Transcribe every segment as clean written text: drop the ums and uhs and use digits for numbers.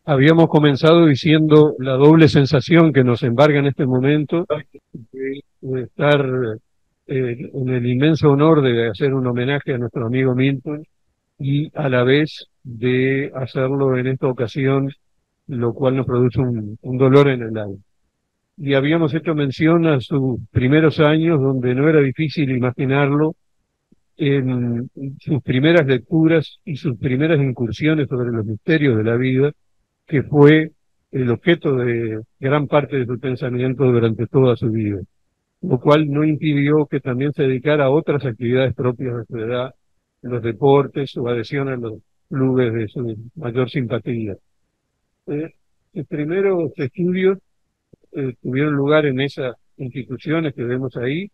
Habíamos comenzado diciendo la doble sensación que nos embarga en este momento de estar en el inmenso honor de hacer un homenaje a nuestro amigo Milton y a la vez de hacerlo en esta ocasión, lo cual nos produce un dolor en el alma. Y habíamos hecho mención a sus primeros años, donde no era difícil imaginarlo, en sus primeras lecturas y sus primeras incursiones sobre los misterios de la vida, que fue el objeto de gran parte de su pensamiento durante toda su vida, lo cual no impidió que también se dedicara a otras actividades propias de su edad, los deportes, su adhesión a los clubes de su mayor simpatía. Sus primeros estudios tuvieron lugar en esas instituciones que vemos ahí.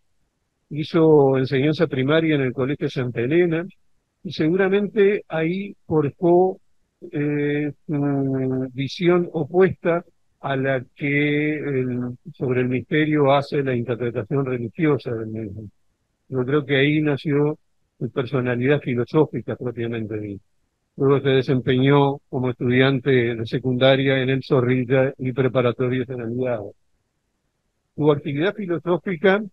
Hizo enseñanza primaria en el Colegio Santa Elena y seguramente ahí forjó su visión opuesta a la que sobre el misterio hace la interpretación religiosa del mismo. Yo creo que ahí nació su personalidad filosófica propiamente dicha. Luego se desempeñó como estudiante de secundaria en el Zorrilla y preparatorio en Aliados. Su actividad filosófica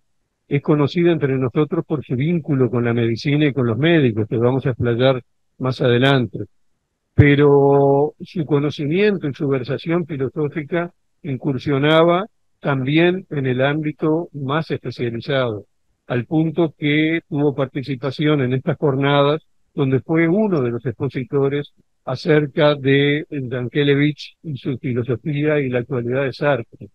es conocida entre nosotros por su vínculo con la medicina y con los médicos, que vamos a explayar más adelante. Pero su conocimiento y su versación filosófica incursionaba también en el ámbito más especializado, al punto que tuvo participación en estas jornadas, donde fue uno de los expositores acerca de Yankelevich y su filosofía y la actualidad de Sartre,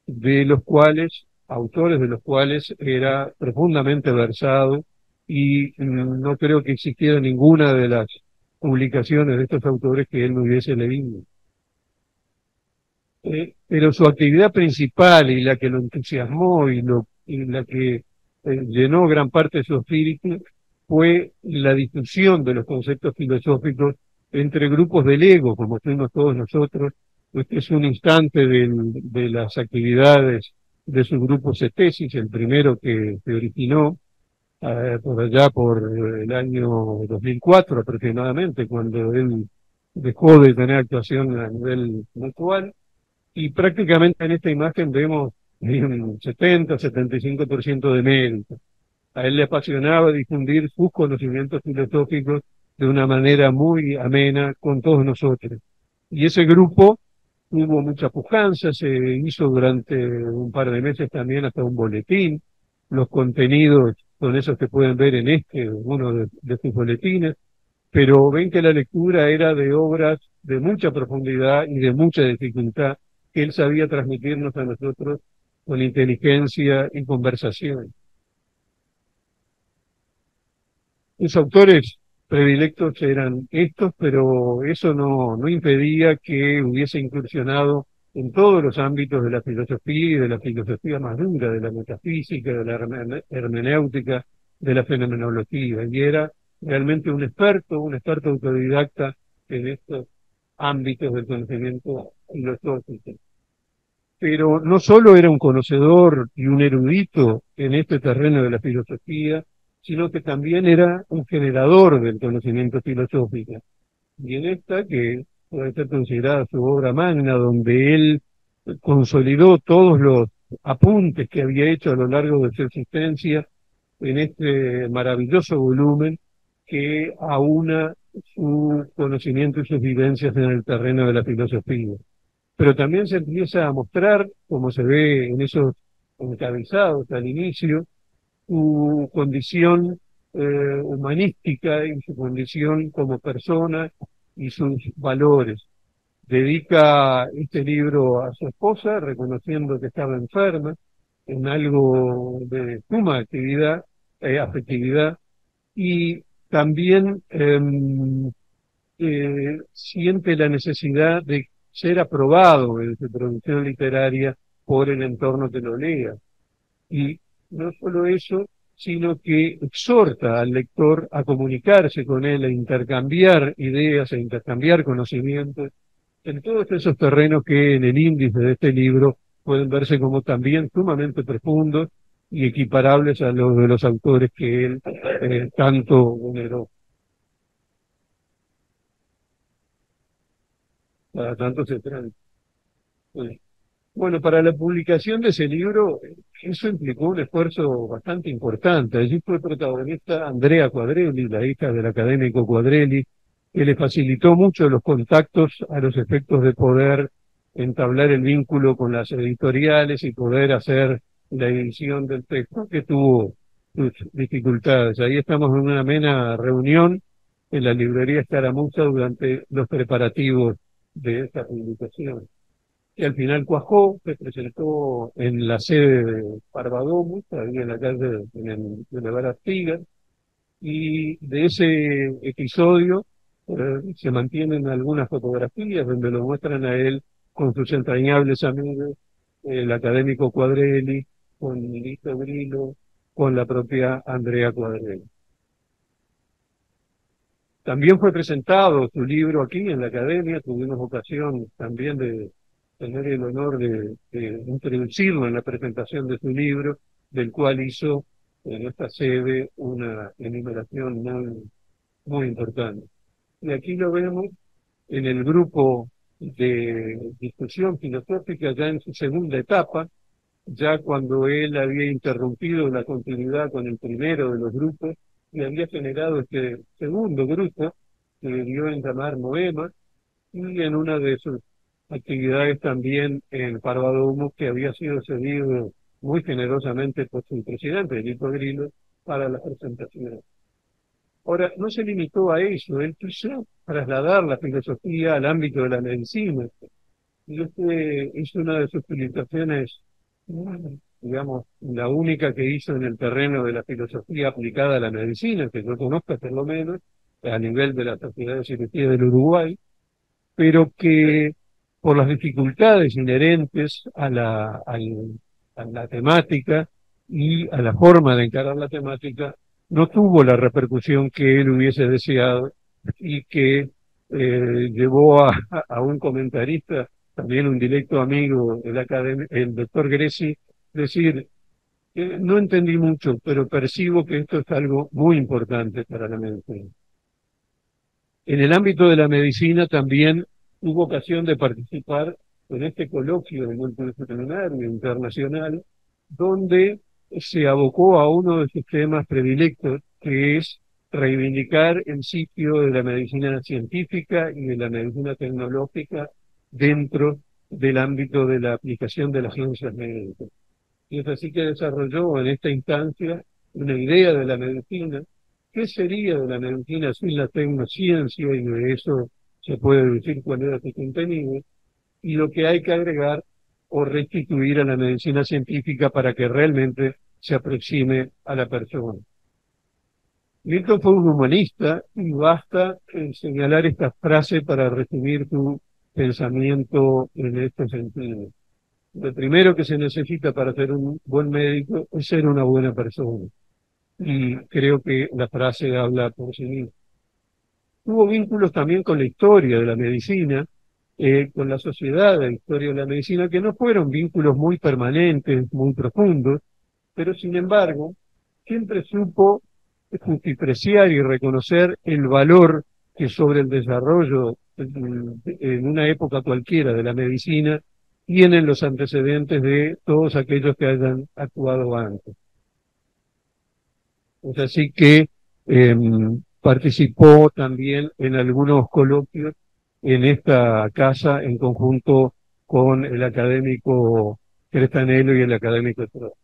de los cuales, autores de los cuales era profundamente versado y no creo que existiera ninguna de las publicaciones de estos autores que él no hubiese leído. Pero su actividad principal y la que lo entusiasmó y la que llenó gran parte de su espíritu fue la difusión de los conceptos filosóficos entre grupos del ego, como fuimos todos nosotros. Este es un instante de las actividades de su grupo CETESIS, el primero que se originó por allá por el año 2004 aproximadamente, cuando él dejó de tener actuación a nivel actual y prácticamente en esta imagen vemos un 70-75% de mérito. A él le apasionaba difundir sus conocimientos filosóficos de una manera muy amena con todos nosotros. Y ese grupo tuvo mucha pujanza, se hizo durante un par de meses también hasta un boletín. Los contenidos son esos que pueden ver en uno de sus boletines, pero ven que la lectura era de obras de mucha profundidad y de mucha dificultad que él sabía transmitirnos a nosotros con inteligencia y conversación. Sus autores predilectos eran estos, pero eso no impedía que hubiese incursionado en todos los ámbitos de la filosofía y de la filosofía más dura, de la metafísica, de la hermenéutica, de la fenomenología, y era realmente un experto autodidacta en estos ámbitos del conocimiento filosófico. Pero no solo era un conocedor y un erudito en este terreno de la filosofía, sino que también era un generador del conocimiento filosófico. Y en esta, que puede ser considerada su obra magna, donde él consolidó todos los apuntes que había hecho a lo largo de su existencia en este maravilloso volumen que aúna su conocimiento y sus vivencias en el terreno de la filosofía. Pero también se empieza a mostrar, como se ve en esos encabezados al inicio, su condición humanística y su condición como persona y sus valores. Dedica este libro a su esposa, reconociendo que estaba enferma, en algo de suma actividad, afectividad, y también siente la necesidad de ser aprobado en su producción literaria por el entorno que lo lea. Y no solo eso, sino que exhorta al lector a comunicarse con él, a intercambiar ideas, a intercambiar conocimientos en todos esos terrenos que en el índice de este libro pueden verse como también sumamente profundos y equiparables a los de los autores que él tanto veneró. cada tanto se traen. Bueno, para la publicación de ese libro, eso implicó un esfuerzo bastante importante. Allí fue protagonista Andrea Quadrelli, la hija del académico Quadrelli, que le facilitó mucho los contactos a los efectos de poder entablar el vínculo con las editoriales y poder hacer la edición del texto, que tuvo sus dificultades. Ahí estamos en una amena reunión en la librería Escaramuza durante los preparativos de esta publicación que al final cuajó, se presentó en la sede de Parvadomus, ahí en la calle, en el Boulevard Artigas, y de ese episodio se mantienen algunas fotografías donde lo muestran a él con sus entrañables amigos, el académico Quadrelli, con Lito Grillo, con la propia Andrea Quadrelli. También fue presentado su libro aquí en la academia, tuvimos ocasión también de tener el honor de introducirlo en la presentación de su libro, del cual hizo en esta sede una enumeración muy importante. Y aquí lo vemos en el grupo de discusión filosófica ya en su segunda etapa, ya cuando él había interrumpido la continuidad con el primero de los grupos y había generado este segundo grupo que le dio en llamar Moema, y en una de sus actividades también en Parvadomus, que había sido cedido muy generosamente por su presidente, Lito Grillo, para las presentaciones. Ahora, no se limitó a eso, él quiso trasladar la filosofía al ámbito de la medicina. Y este es una de sus publicaciones, digamos, la única que hizo en el terreno de la filosofía aplicada a la medicina, que yo conozca por lo menos, a nivel de la Sociedad de Cirugía del Uruguay, pero que por las dificultades inherentes a la temática y a la forma de encarar la temática, no tuvo la repercusión que él hubiese deseado y que llevó a un comentarista, también un directo amigo de la academia, el doctor Greci, decir, no entendí mucho, pero percibo que esto es algo muy importante para la medicina. En el ámbito de la medicina también tuvo ocasión de participar en este coloquio multidisciplinario internacional, donde se abocó a uno de sus temas predilectos, que es reivindicar el sitio de la medicina científica y de la medicina tecnológica dentro del ámbito de la aplicación de las ciencias médicas. Y es así que desarrolló en esta instancia una idea de la medicina. ¿Qué sería de la medicina sin la tecnociencia? Y de eso se puede decir cuál era su contenido. Y lo que hay que agregar o restituir a la medicina científica para que realmente se aproxime a la persona. Milton fue un humanista y basta señalar esta frase para resumir su pensamiento en este sentido. Lo primero que se necesita para ser un buen médico es ser una buena persona. Y creo que la frase habla por sí misma. Tuvo vínculos también con la historia de la medicina, con la sociedad de la historia de la medicina, que no fueron vínculos muy permanentes, muy profundos, pero sin embargo, siempre supo justipreciar y reconocer el valor que sobre el desarrollo en una época cualquiera de la medicina tienen los antecedentes de todos aquellos que hayan actuado antes. Es así que participó también en algunos coloquios en esta casa en conjunto con el académico Crestanelo y el académico Trotsky.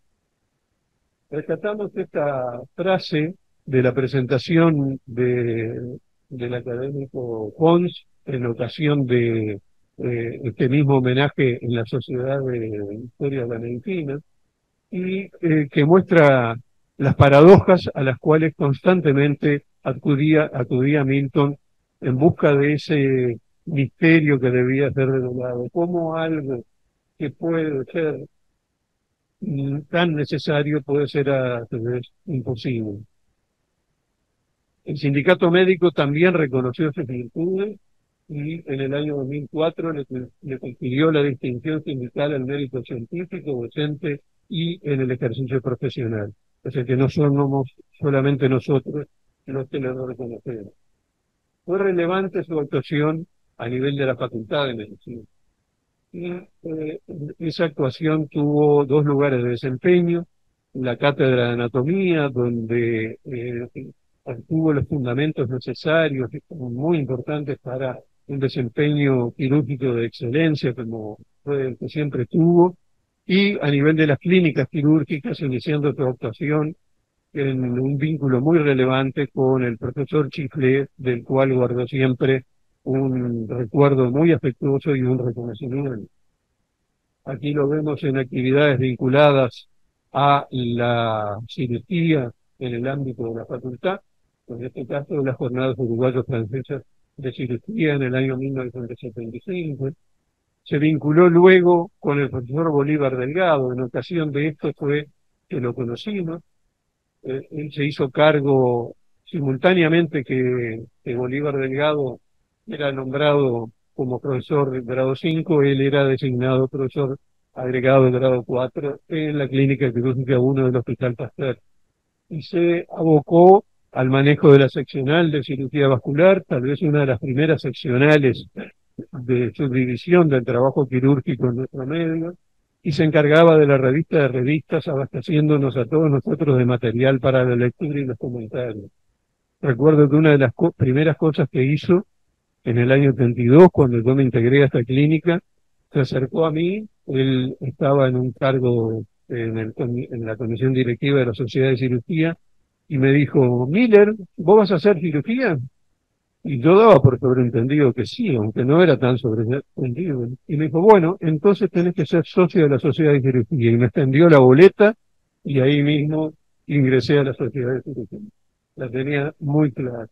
Rescatamos esta frase de la presentación del académico Pons en ocasión de este mismo homenaje en la Sociedad de Historia de la Medicina, y que muestra las paradojas a las cuales constantemente acudía Milton en busca de ese misterio que debía ser revelado, como algo que puede ser tan necesario puede ser a veces imposible. El sindicato médico también reconoció sus virtudes y en el año 2004 le confirió la distinción sindical al mérito científico, docente y en el ejercicio profesional. O sea que no somos solamente nosotros los que lo reconocemos. Fue relevante su actuación a nivel de la Facultad de Medicina. Y esa actuación tuvo dos lugares de desempeño: la cátedra de anatomía, donde tuvo los fundamentos necesarios, muy importantes para un desempeño quirúrgico de excelencia, como fue el que siempre tuvo, y a nivel de las clínicas quirúrgicas, iniciando su actuación en un vínculo muy relevante con el profesor Chiflé, del cual guardó siempre un recuerdo muy afectuoso y un reconocimiento. Aquí lo vemos en actividades vinculadas a la cirugía en el ámbito de la facultad, en este caso las jornadas uruguayo-francesas de cirugía en el año 1975. Se vinculó luego con el profesor Bolívar Delgado. En ocasión de esto fue que lo conocimos. Él se hizo cargo simultáneamente que Bolívar Delgado era nombrado como profesor de grado 5, él era designado profesor agregado de grado 4 en la Clínica Quirúrgica 1 del Hospital Pasteur. Y se abocó al manejo de la seccional de cirugía vascular, tal vez una de las primeras seccionales de subdivisión del trabajo quirúrgico en nuestro medio, y se encargaba de la revista de revistas, abasteciéndonos a todos nosotros de material para la lectura y los comentarios. Recuerdo que una de las primeras cosas que hizo en el año 32, cuando yo me integré a esta clínica, se acercó a mí. Él estaba en un cargo en la comisión directiva de la Sociedad de Cirugía, y me dijo: Miller, ¿vos vas a hacer cirugía? Y yo daba por sobreentendido que sí, aunque no era tan sobreentendido. Y me dijo: bueno, entonces tenés que ser socio de la Sociedad de Cirugía. Y me extendió la boleta, y ahí mismo ingresé a la Sociedad de Cirugía. La tenía muy clara.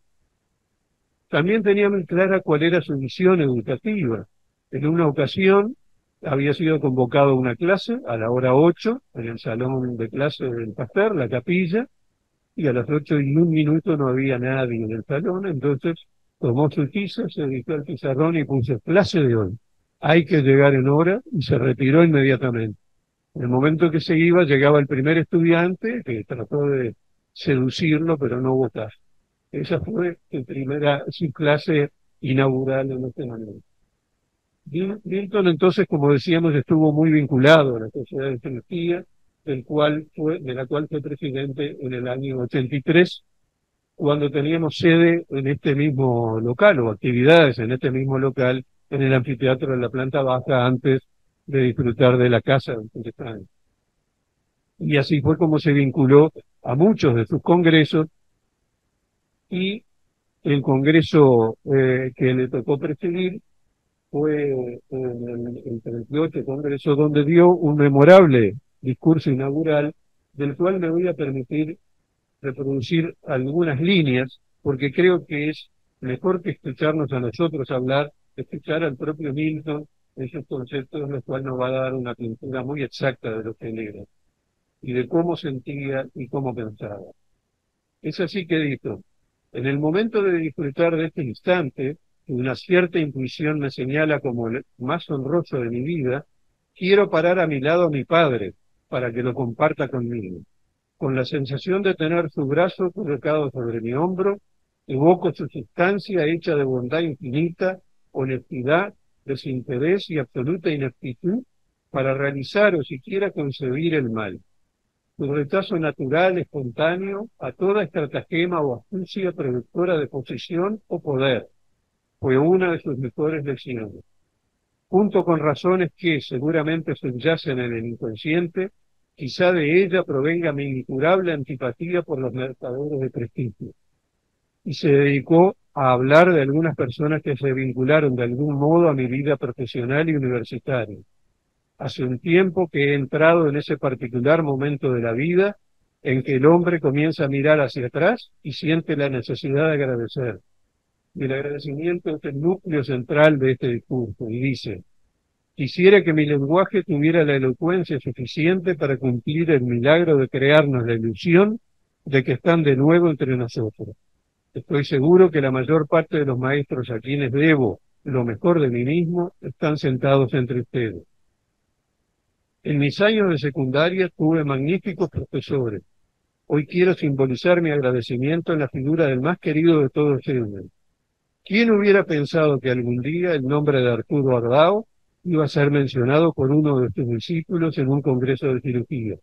También tenía muy clara cuál era su visión educativa. En una ocasión había sido convocado a una clase a la hora 8 en el salón de clase del Pasteur, la capilla, y a las 8:01 no había nadie en el salón. Entonces tomó su tiza, se dirigió al pizarrón y puso: clase de hoy, hay que llegar en hora, y se retiró inmediatamente. En el momento que se iba, llegaba el primer estudiante que trató de seducirlo, pero no hubo caso. Esa fue su clase inaugural en este momento. Milton, entonces, como decíamos, estuvo muy vinculado a la Sociedad de Cirugía, de la cual fue presidente en el año 83, cuando teníamos sede en este mismo local, o actividades en este mismo local, en el anfiteatro de la planta baja, antes de disfrutar de la casa de España. Y así fue como se vinculó a muchos de sus congresos, y el congreso que le tocó presidir fue el 38 Congreso, donde dio un memorable discurso inaugural, del cual me voy a permitir reproducir algunas líneas, porque creo que es mejor que escucharnos a nosotros hablar, escuchar al propio Milton esos conceptos, los cuales nos va a dar una pintura muy exacta de lo que él era, y de cómo sentía y cómo pensaba. Es así que dijo: en el momento de disfrutar de este instante, que una cierta intuición me señala como el más honroso de mi vida, quiero parar a mi lado a mi padre, para que lo comparta conmigo. Con la sensación de tener su brazo colocado sobre mi hombro, evoco su sustancia hecha de bondad infinita, honestidad, desinterés y absoluta ineptitud para realizar o siquiera concebir el mal. Su rechazo natural, espontáneo, a toda estratagema o astucia productora de posesión o poder, fue una de sus mejores lecciones. Junto con razones que seguramente subyacen en el inconsciente, quizá de ella provenga mi incurable antipatía por los mercaderes de prestigio. Y se dedicó a hablar de algunas personas que se vincularon de algún modo a mi vida profesional y universitaria. Hace un tiempo que he entrado en ese particular momento de la vida en que el hombre comienza a mirar hacia atrás y siente la necesidad de agradecer. Y el agradecimiento es el núcleo central de este discurso, y dice: quisiera que mi lenguaje tuviera la elocuencia suficiente para cumplir el milagro de crearnos la ilusión de que están de nuevo entre nosotros. Estoy seguro que la mayor parte de los maestros a quienes debo lo mejor de mí mismo están sentados entre ustedes. En mis años de secundaria tuve magníficos profesores. Hoy quiero simbolizar mi agradecimiento en la figura del más querido de todos ellos, ¿Quién hubiera pensado que algún día el nombre de Arturo Ardao iba a ser mencionado por uno de sus discípulos en un congreso de cirugía?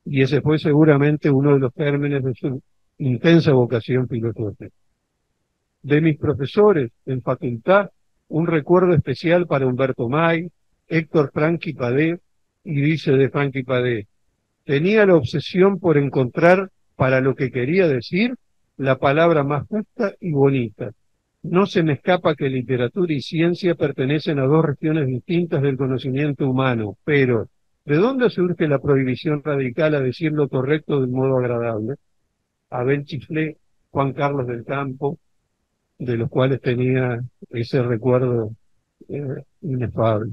Y ese fue seguramente uno de los gérmenes de su intensa vocación filosófica. De mis profesores en facultad, un recuerdo especial para Humberto May, Héctor Franqui Padé, y dice de Franqui Padé: tenía la obsesión por encontrar para lo que quería decir la palabra más justa y bonita. No se me escapa que literatura y ciencia pertenecen a dos regiones distintas del conocimiento humano, pero ¿de dónde surge la prohibición radical a decir lo correcto de un modo agradable? Abel Chiflé, Juan Carlos del Campo, de los cuales tenía ese recuerdo inefable.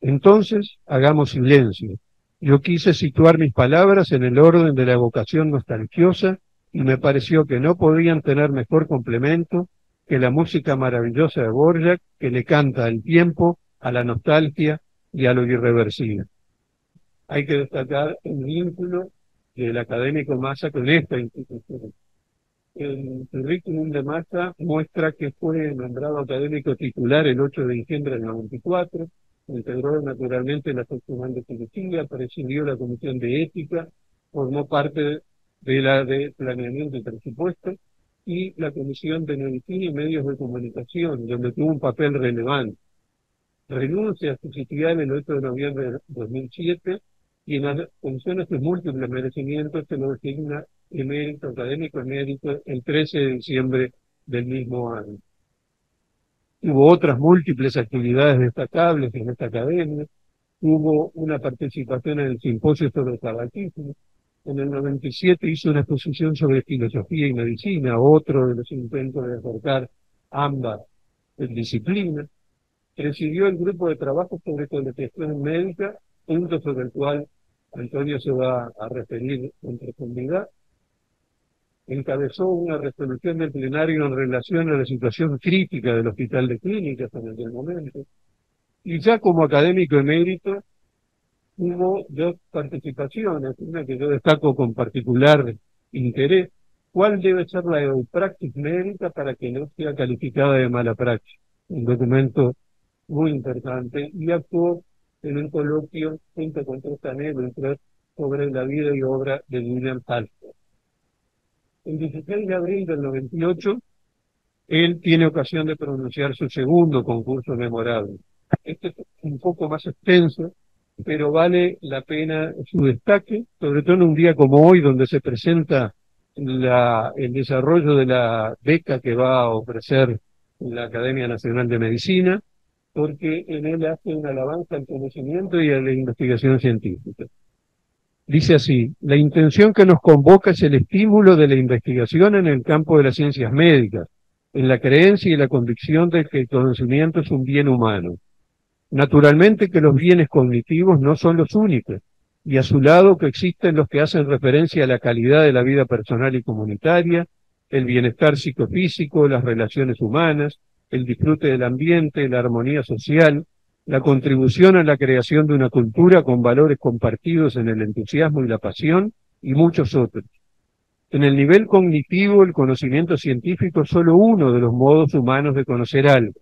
Entonces, hagamos silencio. Yo quise situar mis palabras en el orden de la evocación nostalgiosa y me pareció que no podían tener mejor complemento que la música maravillosa de Borjak, que le canta al tiempo, a la nostalgia y a lo irreversible. Hay que destacar el vínculo del académico Massa con esta institución. El currículum de Massa muestra que fue nombrado académico titular el 8 de diciembre del 94, integró naturalmente la sección de filosofía, presidió la comisión de ética, formó parte de la de planeamiento y presupuesto y la comisión de medicina y medios de comunicación, donde tuvo un papel relevante. Renuncia a su sitial el 8 de noviembre de 2007 y en las funciones de múltiples merecimientos se lo designa emérito, académico emérito, el 13 de diciembre del mismo año. Hubo otras múltiples actividades destacables en esta academia. Hubo una participación en el simposio sobre el tabaquismo. En el 97 hizo una exposición sobre filosofía y medicina, otro de los intentos de acercar ambas disciplinas. Presidió el grupo de trabajo sobre colegiación médica, punto sobre el cual Antonio se va a referir en profundidad. Encabezó una resolución del plenario en relación a la situación crítica del Hospital de Clínicas en aquel momento. Y ya como académico emérito hubo dos participaciones, una que yo destaco con particular interés: ¿cuál debe ser la praxis médica para que no sea calificada de mala praxis? Un documento muy interesante, y actuó en un coloquio junto con tres anécdotas sobre la vida y obra de William Halsted. El 16 de abril del 98, él tiene ocasión de pronunciar su segundo concurso memorable. Este es un poco más extenso, pero vale la pena su destaque, sobre todo en un día como hoy, donde se presenta el desarrollo de la beca que va a ofrecer la Academia Nacional de Medicina, porque en él hace una alabanza al conocimiento y a la investigación científica. Dice así: la intención que nos convoca es el estímulo de la investigación en el campo de las ciencias médicas, en la creencia y la convicción de que el conocimiento es un bien humano. Naturalmente que los bienes cognitivos no son los únicos, y a su lado que existen los que hacen referencia a la calidad de la vida personal y comunitaria, el bienestar psicofísico, las relaciones humanas, el disfrute del ambiente, la armonía social, la contribución a la creación de una cultura con valores compartidos en el entusiasmo y la pasión, y muchos otros. En el nivel cognitivo, el conocimiento científico es solo uno de los modos humanos de conocer algo.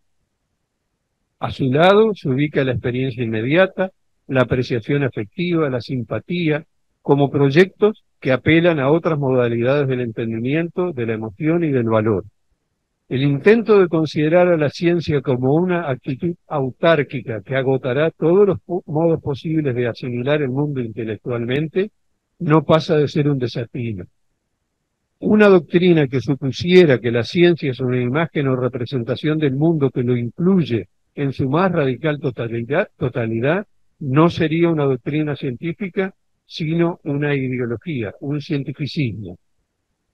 A su lado se ubica la experiencia inmediata, la apreciación afectiva, la simpatía, como proyectos que apelan a otras modalidades del entendimiento, de la emoción y del valor. El intento de considerar a la ciencia como una actitud autárquica que agotará todos los modos posibles de asimilar el mundo intelectualmente no pasa de ser un desafío. Una doctrina que supusiera que la ciencia es una imagen o representación del mundo que lo incluye en su más radical totalidad, no sería una doctrina científica, sino una ideología, un cientificismo.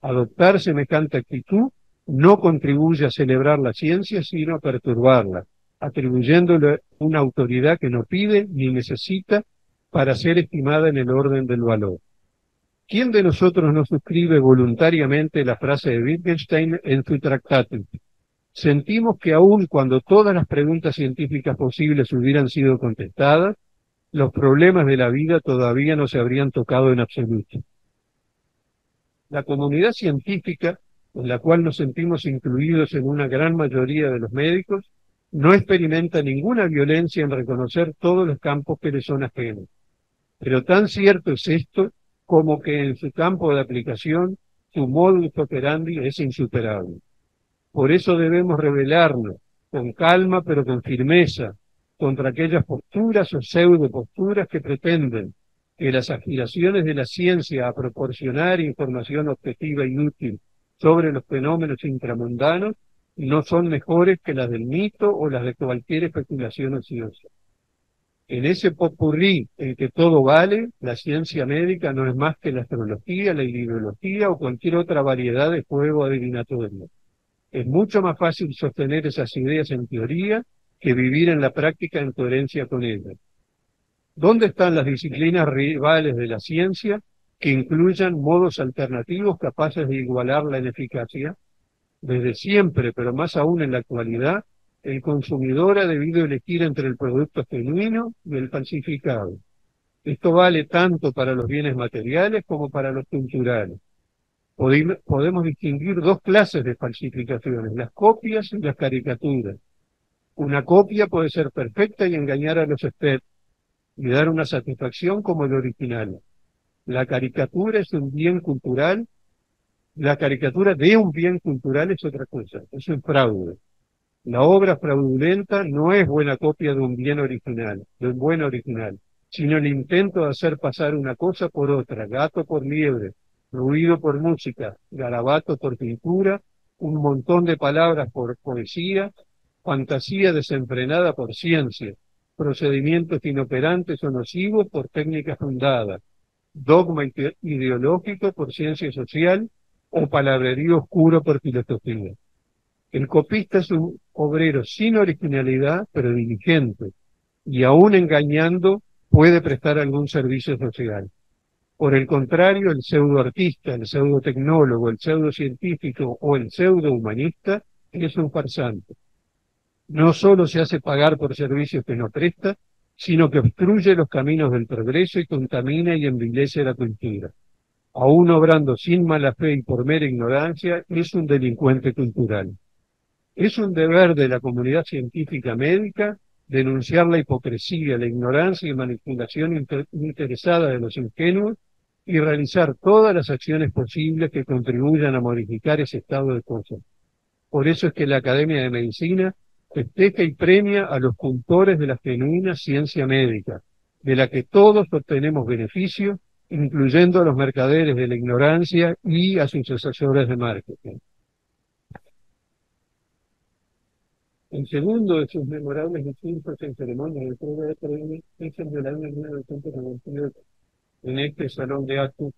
Adoptar semejante actitud no contribuye a celebrar la ciencia, sino a perturbarla, atribuyéndole una autoridad que no pide ni necesita para ser estimada en el orden del valor. ¿Quién de nosotros no suscribe voluntariamente la frase de Wittgenstein en su Tractatus? Sentimos que aun cuando todas las preguntas científicas posibles hubieran sido contestadas, los problemas de la vida todavía no se habrían tocado en absoluto. La comunidad científica en la cual nos sentimos incluidos en una gran mayoría de los médicos, no experimenta ninguna violencia en reconocer todos los campos que le son ajenos. Pero tan cierto es esto como que en su campo de aplicación su modus operandi es insuperable. Por eso debemos rebelarnos con calma pero con firmeza contra aquellas posturas o pseudo posturas que pretenden que las aspiraciones de la ciencia a proporcionar información objetiva y útil sobre los fenómenos intramundanos no son mejores que las del mito o las de cualquier especulación ociosa. En ese popurrí en que todo vale, la ciencia médica no es más que la astrología, la ideología o cualquier otra variedad de juego adivinatorio. Es mucho más fácil sostener esas ideas en teoría que vivir en la práctica en coherencia con ellas. ¿Dónde están las disciplinas rivales de la ciencia que incluyan modos alternativos capaces de igualarla en eficacia? Desde siempre, pero más aún en la actualidad, el consumidor ha debido elegir entre el producto genuino y el falsificado. Esto vale tanto para los bienes materiales como para los culturales. Podemos distinguir dos clases de falsificaciones, las copias y las caricaturas. Una copia puede ser perfecta y engañar a los expertos y dar una satisfacción como el original. La caricatura es un bien cultural, la caricatura de un bien cultural es otra cosa, es un fraude. La obra fraudulenta no es buena copia de un bien original, de un buen original, sino el intento de hacer pasar una cosa por otra, gato por liebre, ruido por música, garabato por pintura, un montón de palabras por poesía, fantasía desenfrenada por ciencia, procedimientos inoperantes o nocivos por técnicas fundadas, dogma ideológico por ciencia social o palabrerío oscuro por filosofía. El copista es un obrero sin originalidad, pero diligente, y aún engañando puede prestar algún servicio social. Por el contrario, el pseudoartista, el pseudotecnólogo, el pseudocientífico o el pseudohumanista es un farsante. No solo se hace pagar por servicios que no presta, sino que obstruye los caminos del progreso y contamina y envilece la cultura. Aún obrando sin mala fe y por mera ignorancia, es un delincuente cultural. Es un deber de la comunidad científica médica denunciar la hipocresía, la ignorancia y manipulación interesada de los ingenuos y realizar todas las acciones posibles que contribuyan a modificar ese estado de cosas. Por eso es que la Academia de Medicina festeja y premia a los cultores de la genuina ciencia médica, de la que todos obtenemos beneficio, incluyendo a los mercaderes de la ignorancia y a sus asesores de marketing. El segundo de sus memorables discursos en ceremonia de prueba de premio es el del año 1998, en este salón de actos,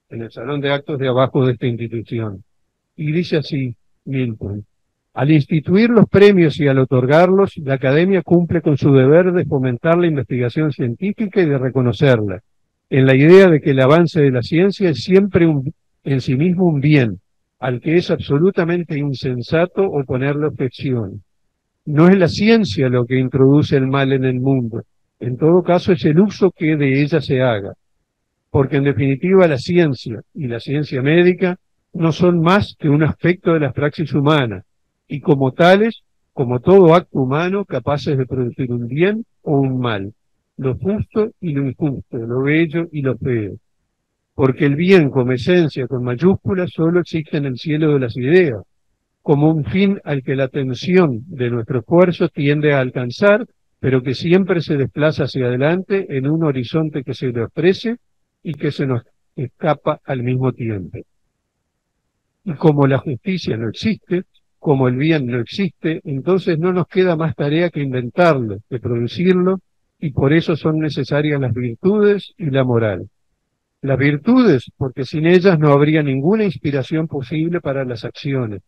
en el salón de actos de abajo de esta institución. Y dice así, Milton: al instituir los premios y al otorgarlos, la Academia cumple con su deber de fomentar la investigación científica y de reconocerla, en la idea de que el avance de la ciencia es siempre en sí mismo un bien, al que es absolutamente insensato oponerle objeción. No es la ciencia lo que introduce el mal en el mundo, en todo caso es el uso que de ella se haga, porque en definitiva la ciencia y la ciencia médica no son más que un aspecto de las praxis humanas, y como tales, como todo acto humano, capaces de producir un bien o un mal, lo justo y lo injusto, lo bello y lo feo. Porque el bien como esencia con mayúsculas solo existe en el cielo de las ideas, como un fin al que la atención de nuestro esfuerzo tiende a alcanzar, pero que siempre se desplaza hacia adelante en un horizonte que se le ofrece y que se nos escapa al mismo tiempo. Y como la justicia no existe, como el bien no existe, entonces no nos queda más tarea que inventarlo, que producirlo, y por eso son necesarias las virtudes y la moral. Las virtudes, porque sin ellas no habría ninguna inspiración posible para las acciones,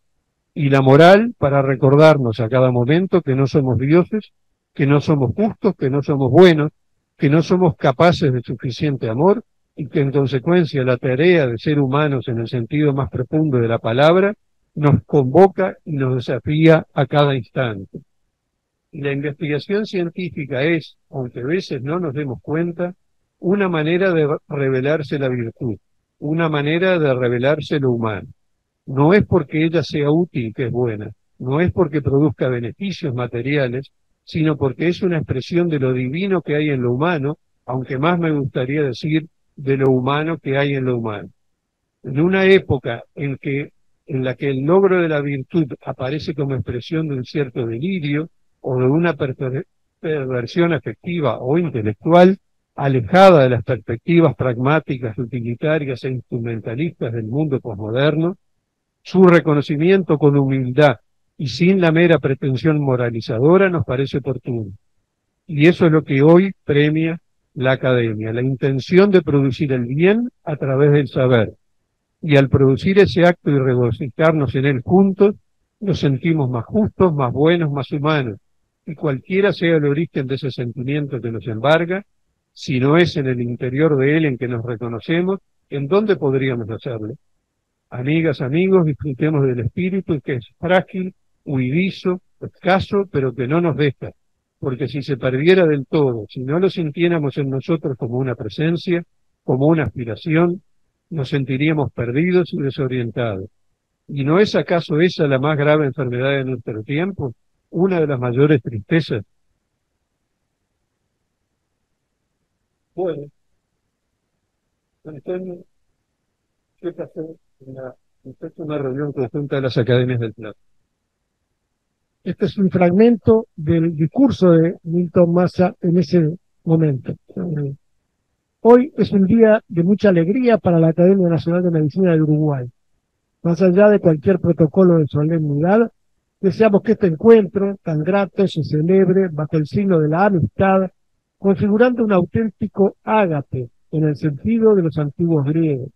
y la moral para recordarnos a cada momento que no somos dioses, que no somos justos, que no somos buenos, que no somos capaces de suficiente amor y que en consecuencia la tarea de ser humanos en el sentido más profundo de la palabra nos convoca y nos desafía a cada instante. Y la investigación científica es, aunque a veces no nos demos cuenta, una manera de revelarse la virtud, una manera de revelarse lo humano. no es porque ella sea útil que es buena, no es porque produzca beneficios materiales, sino porque es una expresión de lo divino que hay en lo humano, aunque más me gustaría decir de lo humano que hay en lo humano. En una época en la que el logro de la virtud aparece como expresión de un cierto delirio o de una perversión afectiva o intelectual, alejada de las perspectivas pragmáticas, utilitarias e instrumentalistas del mundo posmoderno, su reconocimiento con humildad y sin la mera pretensión moralizadora nos parece oportuno. Y eso es lo que hoy premia la academia, la intención de producir el bien a través del saber. Y al producir ese acto y regocijarnos en él juntos, nos sentimos más justos, más buenos, más humanos. Y cualquiera sea el origen de ese sentimiento que nos embarga, si no es en el interior de él en que nos reconocemos, ¿en dónde podríamos hacerlo? Amigas, amigos, disfrutemos del espíritu que es frágil, huidizo, escaso, pero que no nos deja. Porque si se perdiera del todo, si no lo sintiéramos en nosotros como una presencia, como una aspiración, nos sentiríamos perdidos y desorientados. ¿Y no es acaso esa la más grave enfermedad de nuestro tiempo? Una de las mayores tristezas. Bueno, Antonio, ¿qué pasó en una reunión conjunta de las academias del Plata? Este es un fragmento del discurso de Milton Massa en ese momento. Hoy es un día de mucha alegría para la Academia Nacional de Medicina del Uruguay. Más allá de cualquier protocolo de solemnidad, deseamos que este encuentro tan grato se celebre bajo el signo de la amistad, configurando un auténtico ágape en el sentido de los antiguos griegos.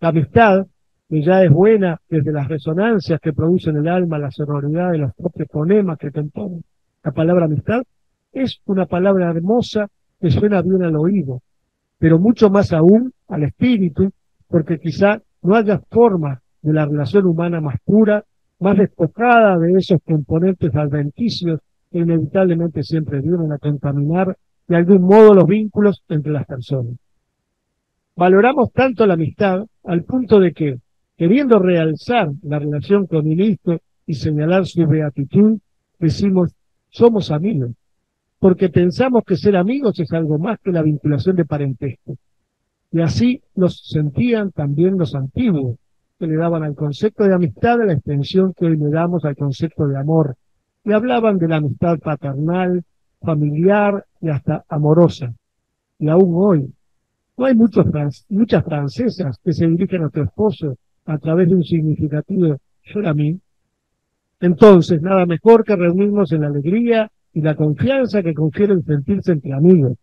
La amistad, que ya es buena desde las resonancias que produce en el alma la sonoridad de los propios fonemas que componen la palabra amistad, es una palabra hermosa que suena bien al oído, pero mucho más aún al espíritu, porque quizá no haya forma de la relación humana más pura, más despojada de esos componentes adventicios que inevitablemente siempre vienen a contaminar de algún modo los vínculos entre las personas. Valoramos tanto la amistad al punto de que, queriendo realzar la relación con Cristo y señalar su beatitud, decimos, somos amigos, porque pensamos que ser amigos es algo más que la vinculación de parentesco. Y así los sentían también los antiguos, que le daban al concepto de amistad la extensión que hoy le damos al concepto de amor, y hablaban de la amistad paternal, familiar y hasta amorosa. Y aún hoy, no hay muchas francesas que se dirigen a tu esposo a través de un significativo yo a mí. Entonces, nada mejor que reunirnos en la alegría y la confianza que confiere el sentirse entre amigos.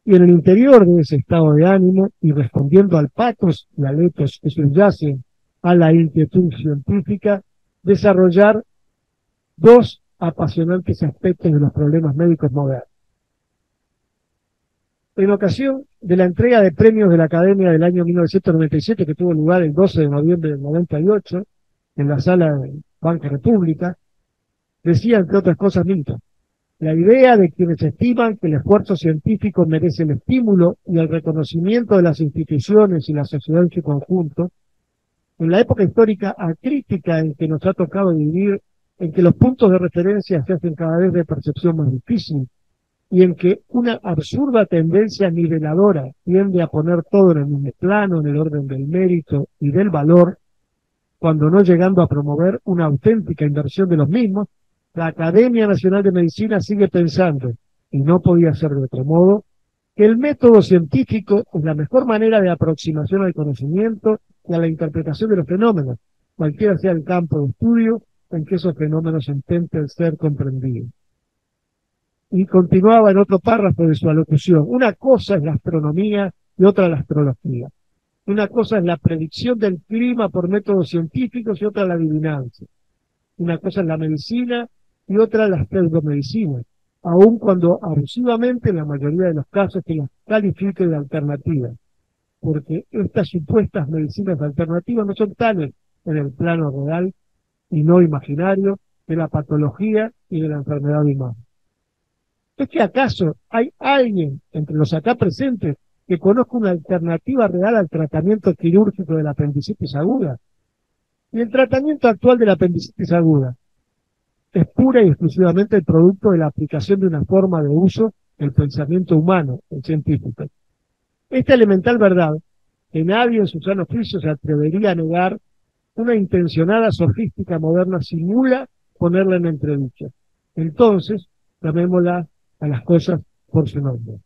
Y en el interior de ese estado de ánimo, y respondiendo al patos y al ethos que subyacen a la inquietud científica, desarrollar dos apasionantes aspectos de los problemas médicos modernos. En ocasión de la entrega de premios de la Academia del año 1997, que tuvo lugar el 12 de noviembre del 98, en la sala de Banca República, decía, entre otras cosas, Milton, la idea de quienes estiman que el esfuerzo científico merece el estímulo y el reconocimiento de las instituciones y la sociedad en su conjunto, en la época histórica acrítica en que nos ha tocado vivir, en que los puntos de referencia se hacen cada vez de percepción más difícil, y en que una absurda tendencia niveladora tiende a poner todo en el mismo plano, en el orden del mérito y del valor, cuando no llegando a promover una auténtica inversión de los mismos, la Academia Nacional de Medicina sigue pensando, y no podía ser de otro modo, que el método científico es la mejor manera de aproximación al conocimiento y a la interpretación de los fenómenos, cualquiera sea el campo de estudio en que esos fenómenos intenten ser comprendidos. Y continuaba en otro párrafo de su alocución, una cosa es la astronomía y otra la astrología. Una cosa es la predicción del clima por métodos científicos y otra la adivinanza. Una cosa es la medicina y otra la pseudomedicina, aun cuando abusivamente en la mayoría de los casos se las califique de alternativas, porque estas supuestas medicinas alternativas no son tales en el plano real y no imaginario de la patología y de la enfermedad humana. ¿Es que acaso hay alguien entre los acá presentes que conozca una alternativa real al tratamiento quirúrgico de la apendicitis aguda? Y el tratamiento actual de la apendicitis aguda es pura y exclusivamente el producto de la aplicación de una forma de uso del pensamiento humano, el científico. Esta elemental verdad, que nadie en su sano juicio se atrevería a negar, una intencionada sofística moderna simula ponerla en entredicho. Entonces, llamémosla a las cosas por su nombre.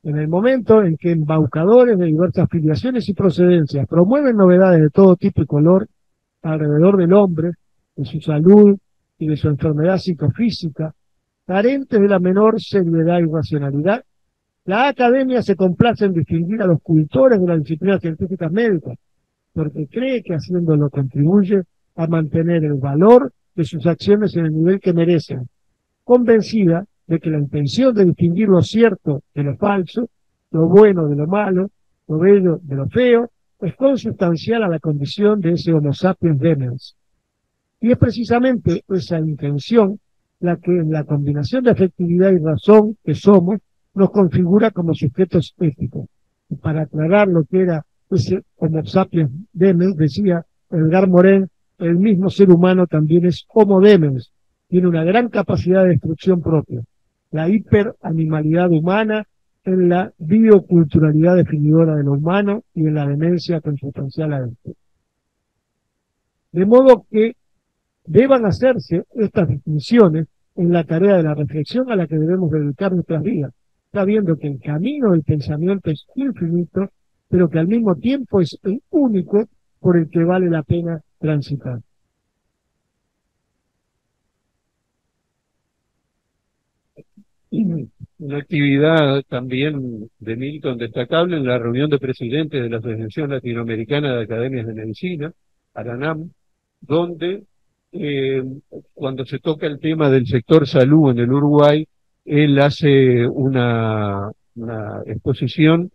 En el momento en que embaucadores de diversas filiaciones y procedencias promueven novedades de todo tipo y color alrededor del hombre, de su salud y de su enfermedad psicofísica, carentes de la menor seriedad y racionalidad, la academia se complace en distinguir a los cultores de las disciplinas científicas médicas, porque cree que haciéndolo contribuye a mantener el valor de sus acciones en el nivel que merecen, convencida de que la intención de distinguir lo cierto de lo falso, lo bueno de lo malo, lo bello de lo feo, es consustancial a la condición de ese Homo sapiens demens. Y es precisamente esa intención la que en la combinación de afectividad y razón que somos nos configura como sujetos éticos. Y para aclarar lo que era ese Homo sapiens demens, decía Edgar Morin, el mismo ser humano también es Homo demens, tiene una gran capacidad de destrucción propia, la hiperanimalidad humana en la bioculturalidad definidora de lo humano y en la demencia consustancial a esto. De modo que deban hacerse estas distinciones en la tarea de la reflexión a la que debemos dedicar nuestras vidas, sabiendo que el camino del pensamiento es infinito, pero que al mismo tiempo es el único por el que vale la pena transitar. Una actividad también de Milton destacable en la reunión de presidentes de la Asociación Latinoamericana de Academias de Medicina, ARANAM, donde cuando se toca el tema del sector salud en el Uruguay, él hace una exposición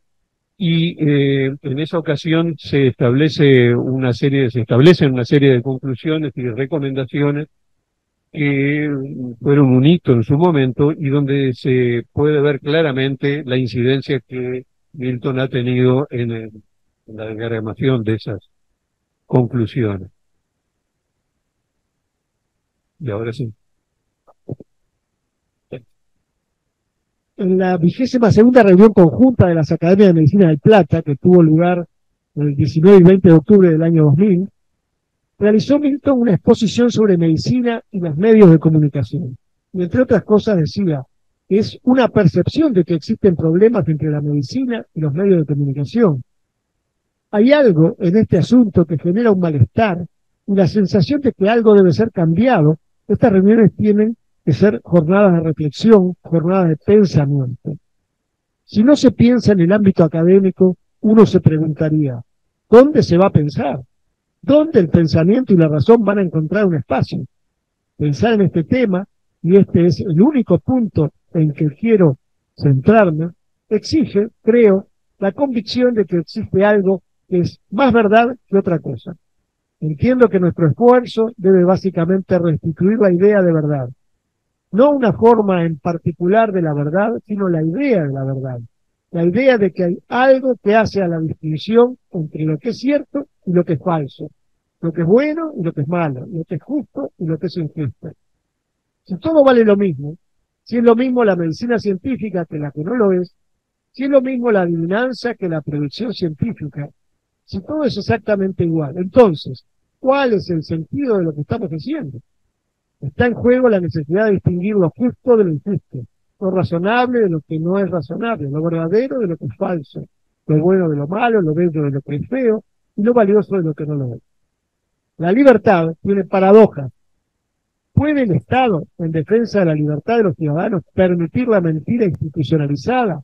y en esa ocasión se establecen una serie de conclusiones y de recomendaciones que fueron un hito en su momento y donde se puede ver claramente la incidencia que Milton ha tenido en la diagramación de esas conclusiones. Y ahora sí. En la 22ª reunión conjunta de las Academias de Medicina del Plata, que tuvo lugar el 19 y 20 de octubre del año 2000, realizó Milton una exposición sobre medicina y los medios de comunicación. Y entre otras cosas decía, es una percepción de que existen problemas entre la medicina y los medios de comunicación. Hay algo en este asunto que genera un malestar y la sensación de que algo debe ser cambiado. Estas reuniones tienen que ser jornadas de reflexión, jornadas de pensamiento. Si no se piensa en el ámbito académico, uno se preguntaría, ¿dónde se va a pensar? ¿Dónde el pensamiento y la razón van a encontrar un espacio? Pensar en este tema, y este es el único punto en que quiero centrarme, exige, creo, la convicción de que existe algo que es más verdad que otra cosa. Entiendo que nuestro esfuerzo debe básicamente restituir la idea de verdad. No una forma en particular de la verdad, sino la idea de la verdad. La idea de que hay algo que hace a la distinción entre lo que es cierto y lo que es falso, lo que es bueno y lo que es malo, lo que es justo y lo que es injusto. Si todo vale lo mismo, si es lo mismo la medicina científica que la que no lo es, si es lo mismo la adivinanza que la predicción científica, si todo es exactamente igual, entonces, ¿cuál es el sentido de lo que estamos haciendo? Está en juego la necesidad de distinguir lo justo de lo injusto, lo razonable de lo que no es razonable, lo verdadero de lo que es falso, lo bueno de lo malo, lo bello de lo que es feo y lo valioso de lo que no lo es. La libertad tiene paradojas. ¿Puede el Estado, en defensa de la libertad de los ciudadanos, permitir la mentira institucionalizada,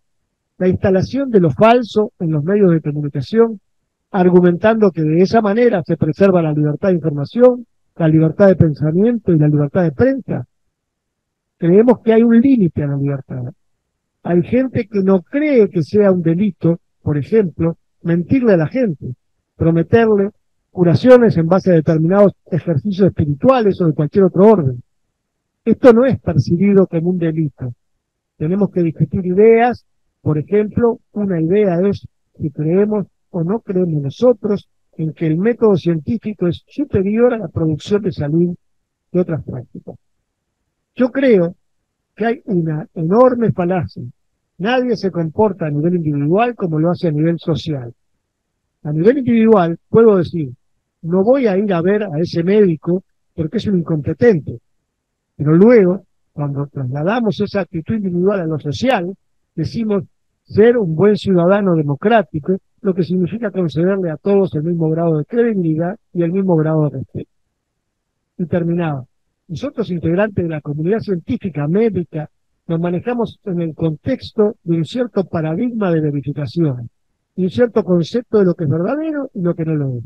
la instalación de lo falso en los medios de comunicación, argumentando que de esa manera se preserva la libertad de información, la libertad de pensamiento y la libertad de prensa? Creemos que hay un límite a la libertad. Hay gente que no cree que sea un delito, por ejemplo, mentirle a la gente, prometerle curaciones en base a determinados ejercicios espirituales o de cualquier otro orden. Esto no es percibido como un delito. Tenemos que discutir ideas. Por ejemplo, una idea es si creemos o no creemos nosotros en que el método científico es superior a la producción de salud de otras prácticas. Yo creo que hay una enorme falacia. Nadie se comporta a nivel individual como lo hace a nivel social. A nivel individual, puedo decir, no voy a ir a ver a ese médico porque es un incompetente. Pero luego, cuando trasladamos esa actitud individual a lo social, decimos ser un buen ciudadano democrático, lo que significa concederle a todos el mismo grado de credibilidad y el mismo grado de respeto. Y terminaba. Nosotros, integrantes de la comunidad científica médica, nos manejamos en el contexto de un cierto paradigma de verificación, y un cierto concepto de lo que es verdadero y lo que no lo es.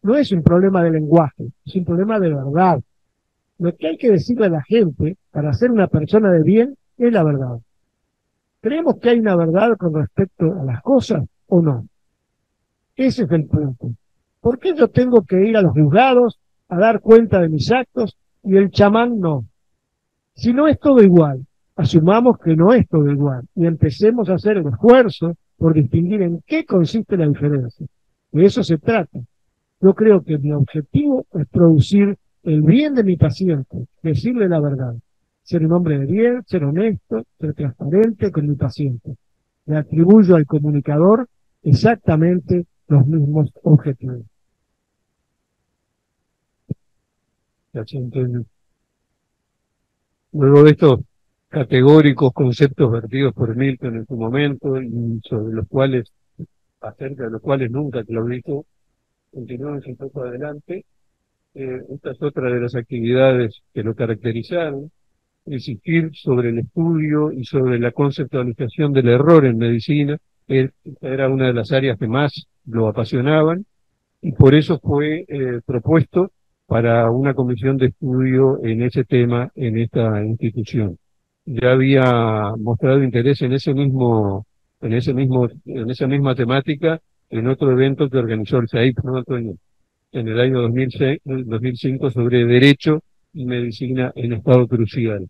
No es un problema de lenguaje, es un problema de verdad. Lo que hay que decirle a la gente para ser una persona de bien es la verdad. ¿Creemos que hay una verdad con respecto a las cosas o no? Ese es el punto. ¿Por qué yo tengo que ir a los juzgados a dar cuenta de mis actos y el chamán no? Si no es todo igual, asumamos que no es todo igual y empecemos a hacer el esfuerzo por distinguir en qué consiste la diferencia. De eso se trata. Yo creo que mi objetivo es producir el bien de mi paciente, decirle la verdad, ser un hombre de bien, ser honesto, ser transparente con mi paciente. Le atribuyo al comunicador exactamente los mismos objetivos. Gracias, Antonio. Luego de estos categóricos conceptos vertidos por Milton en su momento y sobre los cuales, acerca de los cuales nunca claudicó, continuamos un poco adelante. Esta es otra de las actividades que lo caracterizaron, insistir sobre el estudio y sobre la conceptualización del error en medicina. Esta era una de las áreas que más lo apasionaban y por eso fue propuesto para una comisión de estudio en ese tema en esta institución. Ya había mostrado interés en esa misma temática en otro evento que organizó el SAIP, ¿no, Antonio? En el año 2005 sobre Derecho y Medicina en Estado Crucial.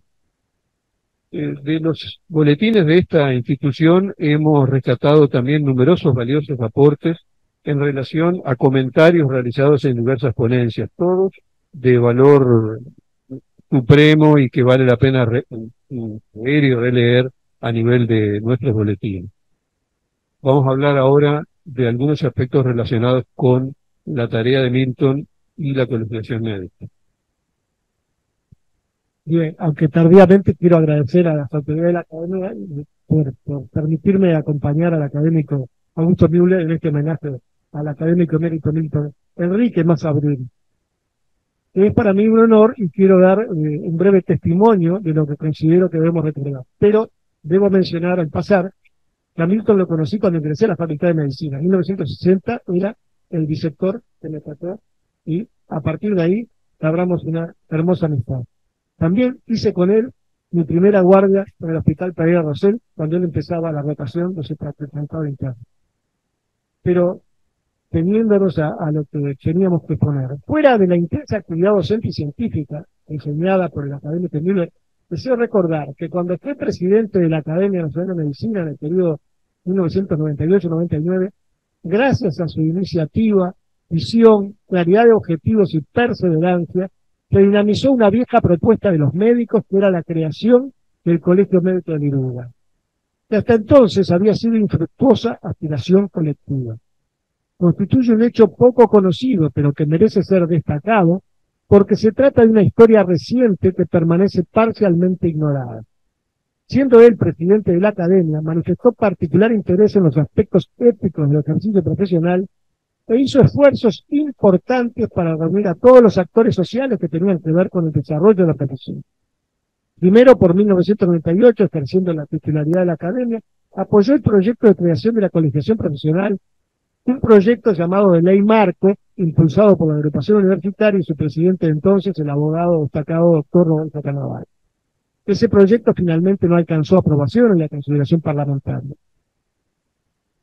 De los boletines de esta institución hemos rescatado también numerosos valiosos aportes en relación a comentarios realizados en diversas ponencias, todos de valor supremo y que vale la pena leer y releer a nivel de nuestros boletines. Vamos a hablar ahora de algunos aspectos relacionados con la tarea de Milton y la colegiación médica. Bien, aunque tardíamente quiero agradecer a las autoridades de la academia por permitirme acompañar al académico Augusto Müller en este homenaje al académico emérito Milton Enrique Massabril. Es para mí un honor y quiero dar un breve testimonio de lo que considero que debemos recordar. Pero debo mencionar al pasar que a Milton lo conocí cuando ingresé a la Facultad de Medicina. En 1960 era el bisector que me trató y a partir de ahí labramos una hermosa amistad. También hice con él mi primera guardia en el Hospital Pereira Rosell cuando él empezaba la rotación de su tratamiento interno. Pero teniéndonos a lo que teníamos que poner. Fuera de la intensa actividad docente y científica enseñada por el académico Müller, deseo recordar que cuando fue presidente de la Academia Nacional de Medicina en el periodo 1998-99, gracias a su iniciativa, visión, claridad de objetivos y perseverancia, se dinamizó una vieja propuesta de los médicos que era la creación del Colegio Médico del Uruguay. Que hasta entonces había sido infructuosa aspiración colectiva. Constituye un hecho poco conocido, pero que merece ser destacado, porque se trata de una historia reciente que permanece parcialmente ignorada. Siendo él presidente de la Academia, manifestó particular interés en los aspectos éticos del ejercicio profesional e hizo esfuerzos importantes para reunir a todos los actores sociales que tenían que ver con el desarrollo de la profesión. Primero, por 1998, ejerciendo la titularidad de la Academia, apoyó el proyecto de creación de la colegiación profesional, un proyecto llamado de Ley Marco, impulsado por la agrupación universitaria y su presidente entonces, el abogado destacado doctor Rodolfo Cannavaro. Ese proyecto finalmente no alcanzó aprobación en la consideración parlamentaria.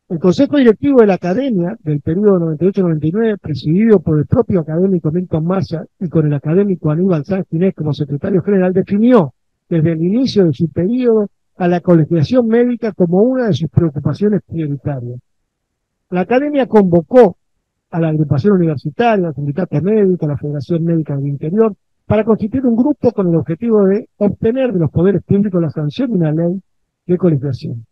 El Consejo Directivo de la Academia, del periodo 98-99, presidido por el propio académico Milton Massa y con el académico Aníbal Sanz Ginés como secretario general, definió desde el inicio de su periodo a la colegiación médica como una de sus preocupaciones prioritarias. La Academia convocó a la agrupación universitaria, al sindicato médico, a la Federación Médica del Interior, para constituir un grupo con el objetivo de obtener de los poderes públicos la sanción de una ley de colegiación.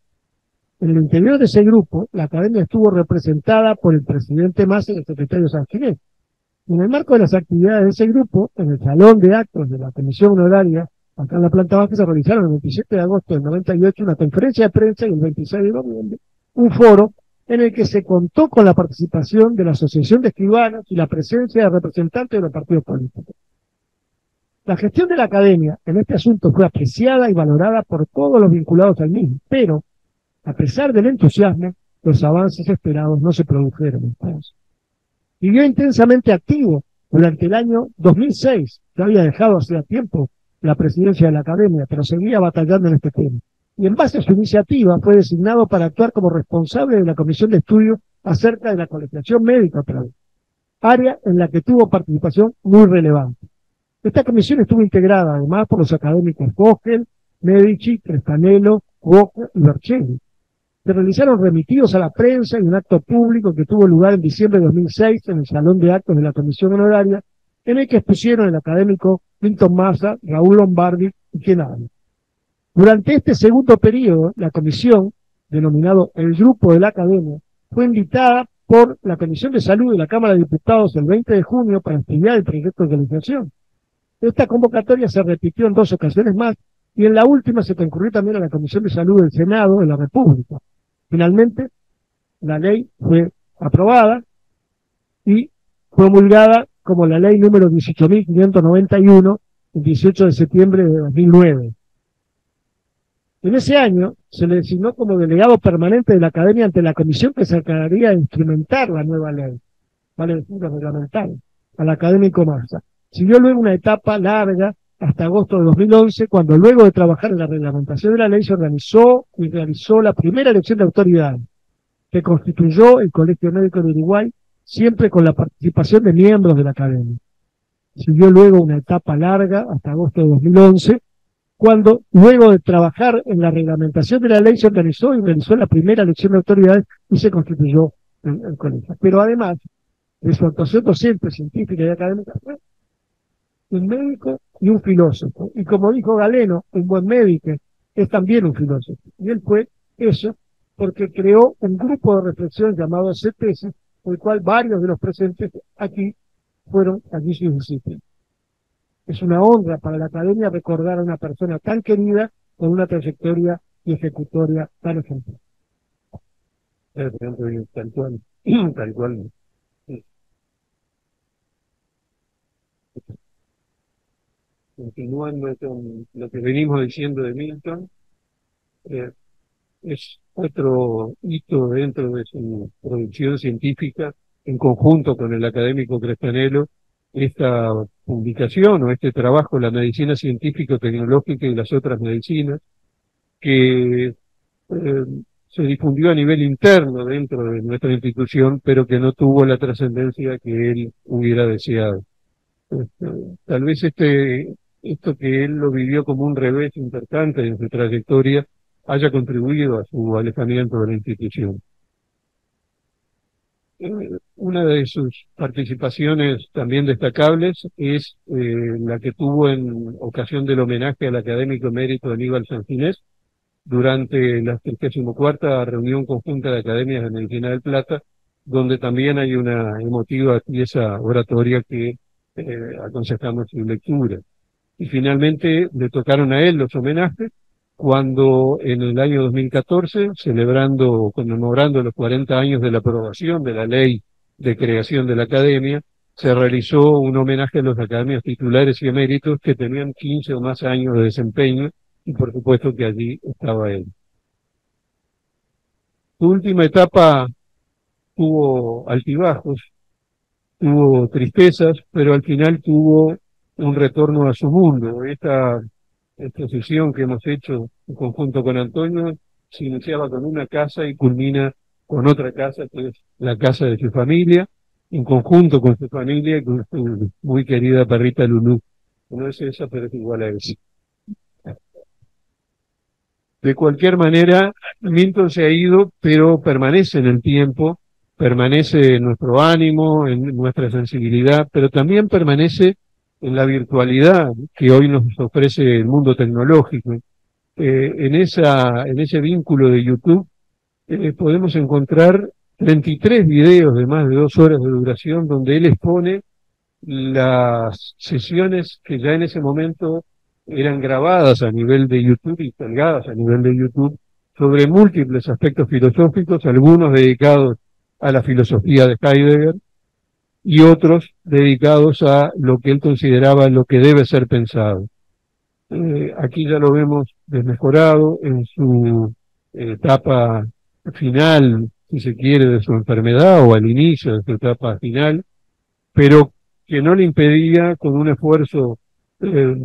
En el interior de ese grupo, la academia estuvo representada por el presidente Massa y el secretario Sanguinet. Y en el marco de las actividades de ese grupo, en el salón de actos de la comisión honoraria, acá en la planta baja, se realizaron el 27 de agosto del 98 una conferencia de prensa y el 26 de noviembre un foro en el que se contó con la participación de la Asociación de Escribanos y la presencia de representantes de los partidos políticos. La gestión de la academia en este asunto fue apreciada y valorada por todos los vinculados al mismo, pero, a pesar del entusiasmo, los avances esperados no se produjeron. Vivió intensamente activo durante el año 2006, que había dejado hacía tiempo la presidencia de la academia, pero seguía batallando en este tema. Y en base a su iniciativa fue designado para actuar como responsable de la comisión de estudio acerca de la colegiación médica, área en la que tuvo participación muy relevante. Esta comisión estuvo integrada además por los académicos Vogel, Medici, Crestanello, Boca y Bercelli. Se realizaron remitidos a la prensa y un acto público que tuvo lugar en diciembre de 2006 en el Salón de Actos de la Comisión Honoraria, en el que expusieron el académico Milton Massa, Raúl Lombardi y quien habla. Durante este segundo periodo, la comisión, denominado el Grupo de la Academia, fue invitada por la Comisión de Salud de la Cámara de Diputados el 20 de junio para estudiar el proyecto de legislación. Esta convocatoria se repitió en 2 ocasiones más y en la última se concurrió también a la Comisión de Salud del Senado de la República. Finalmente, la ley fue aprobada y promulgada como la ley número 18.591 el 18 de septiembre de 2009. En ese año se le designó como delegado permanente de la Academia ante la comisión que se encargaría de instrumentar la nueva ley, vale decir, reglamentar, al académico Massa. Siguió luego una etapa larga hasta agosto de 2011, cuando luego de trabajar en la reglamentación de la ley se organizó y realizó la primera elección de autoridad, que constituyó el Colegio Médico de Uruguay, siempre con la participación de miembros de la Academia. Siguió luego una etapa larga hasta agosto de 2011, cuando luego de trabajar en la reglamentación de la ley se organizó y realizó la primera elección de autoridades y se constituyó el colegio. Pero además de su actuación docente, científica y académica, fue un médico y un filósofo. Y como dijo Galeno, un buen médico es también un filósofo. Y él fue eso porque creó un grupo de reflexión llamado CETESI, por el cual varios de los presentes aquí fueron allí sus discípulos. Es una honra para la academia recordar a una persona tan querida con una trayectoria y ejecutoria tan ejemplar. Tal cual, tal cual. Continuando con lo que venimos diciendo de Milton, es otro hito dentro de su producción científica, en conjunto con el académico Crestanello, esta publicación o este trabajo, La medicina científico-tecnológica y las otras medicinas, que se difundió a nivel interno dentro de nuestra institución, pero que no tuvo la trascendencia que él hubiera deseado. Tal vez esto que él lo vivió como un revés importante en su trayectoria haya contribuido a su alejamiento de la institución. Una de sus participaciones también destacables es la que tuvo en ocasión del homenaje al académico emérito Aníbal Sanginés durante la 34ª reunión conjunta de academias de Medicina del Plata, donde también hay una emotiva pieza oratoria que aconsejamos su lectura. Y finalmente le tocaron a él los homenajes cuando en el año 2014, conmemorando los 40 años de la aprobación de la ley de creación de la academia, se realizó un homenaje a los academias titulares y eméritos que tenían 15 o más años de desempeño, y por supuesto que allí estaba él. Su última etapa tuvo altibajos, tuvo tristezas, pero al final tuvo un retorno a su mundo. Esta sesión que hemos hecho en conjunto con Antonio se iniciaba con una casa y culmina con otra casa, que es la casa de su familia, en conjunto con su familia y con su muy querida perrita Lulú. No es esa, pero es igual a esa. De cualquier manera, Milton se ha ido, pero permanece en el tiempo permanece en nuestro ánimo, en nuestra sensibilidad, pero también permanece en la virtualidad que hoy nos ofrece el mundo tecnológico. En ese vínculo de YouTube podemos encontrar 33 videos de más de 2 horas de duración donde él expone las sesiones que ya en ese momento eran grabadas a nivel de YouTube y colgadas a nivel de YouTube sobre múltiples aspectos filosóficos, algunos dedicados a la filosofía de Heidegger y otros dedicados a lo que él consideraba lo que debe ser pensado. Aquí ya lo vemos desmejorado en su etapa final, si se quiere, de su enfermedad o al inicio de su etapa final, pero que no le impedía, con un esfuerzo eh,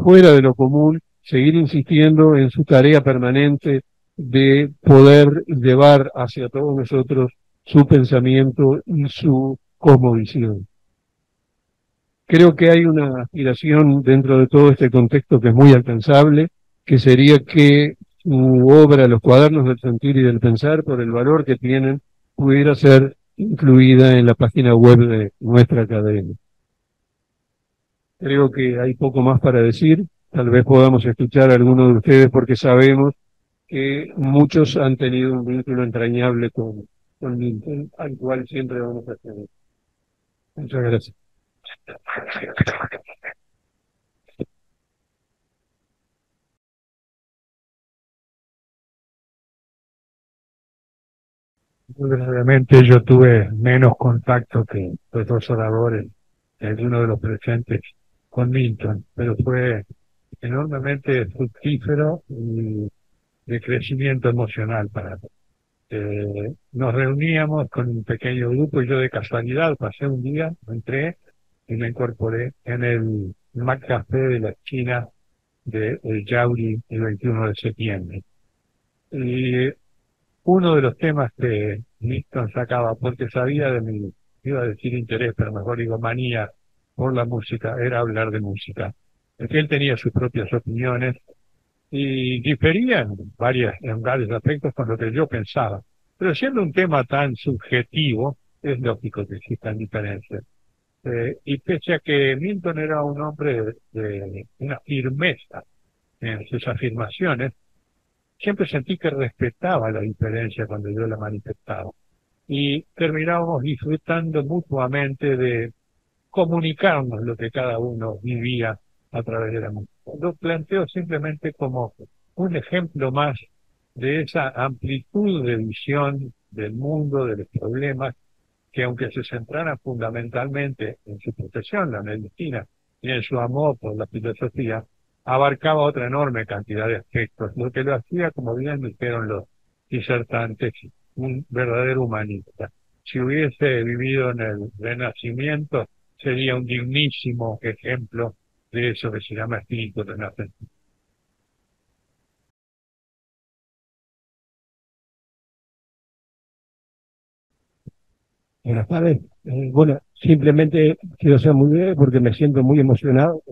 fuera de lo común, seguir insistiendo en su tarea permanente de poder llevar hacia todos nosotros su pensamiento y su cosmovisión. Creo que hay una aspiración dentro de todo este contexto que es muy alcanzable, que sería que su obra, Los cuadernos del sentir y del pensar, por el valor que tienen, pudiera ser incluida en la página web de nuestra academia. Creo que hay poco más para decir, tal vez podamos escuchar a algunos de ustedes porque sabemos que muchos han tenido un vínculo entrañable con Milton, al cual siempre vamos a tener. Muchas gracias. Muy brevemente, yo tuve menos contacto que los dos oradores, uno de los presentes, con Milton, pero fue enormemente fructífero y de crecimiento emocional para mí. Nos reuníamos con un pequeño grupo y yo de casualidad pasé un día, entré y me incorporé en el McCafé de la esquina de El Yauri el 21 de septiembre. Y uno de los temas que Nixon sacaba, porque sabía de mi, iba a decir interés, pero mejor digo manía por la música, era hablar de música. Porque él tenía sus propias opiniones y diferían en varios aspectos con lo que yo pensaba. Pero siendo un tema tan subjetivo, es lógico que existan diferencias. Y pese a que Milton era un hombre de una firmeza en sus afirmaciones, siempre sentí que respetaba la diferencia cuando yo la manifestaba. Y terminábamos disfrutando mutuamente de comunicarnos lo que cada uno vivía a través de la música. Lo planteo simplemente como un ejemplo más de esa amplitud de visión del mundo, de los problemas, que aunque se centrara fundamentalmente en su profesión, la medicina, y en su amor por la filosofía, abarcaba otra enorme cantidad de aspectos, lo que lo hacía, como bien dijeron los disertantes, un verdadero humanista. Si hubiese vivido en el Renacimiento, sería un dignísimo ejemplo de eso que se llama espíritu renacentista. Buenas tardes. Bueno, simplemente quiero ser muy breve porque me siento muy emocionado.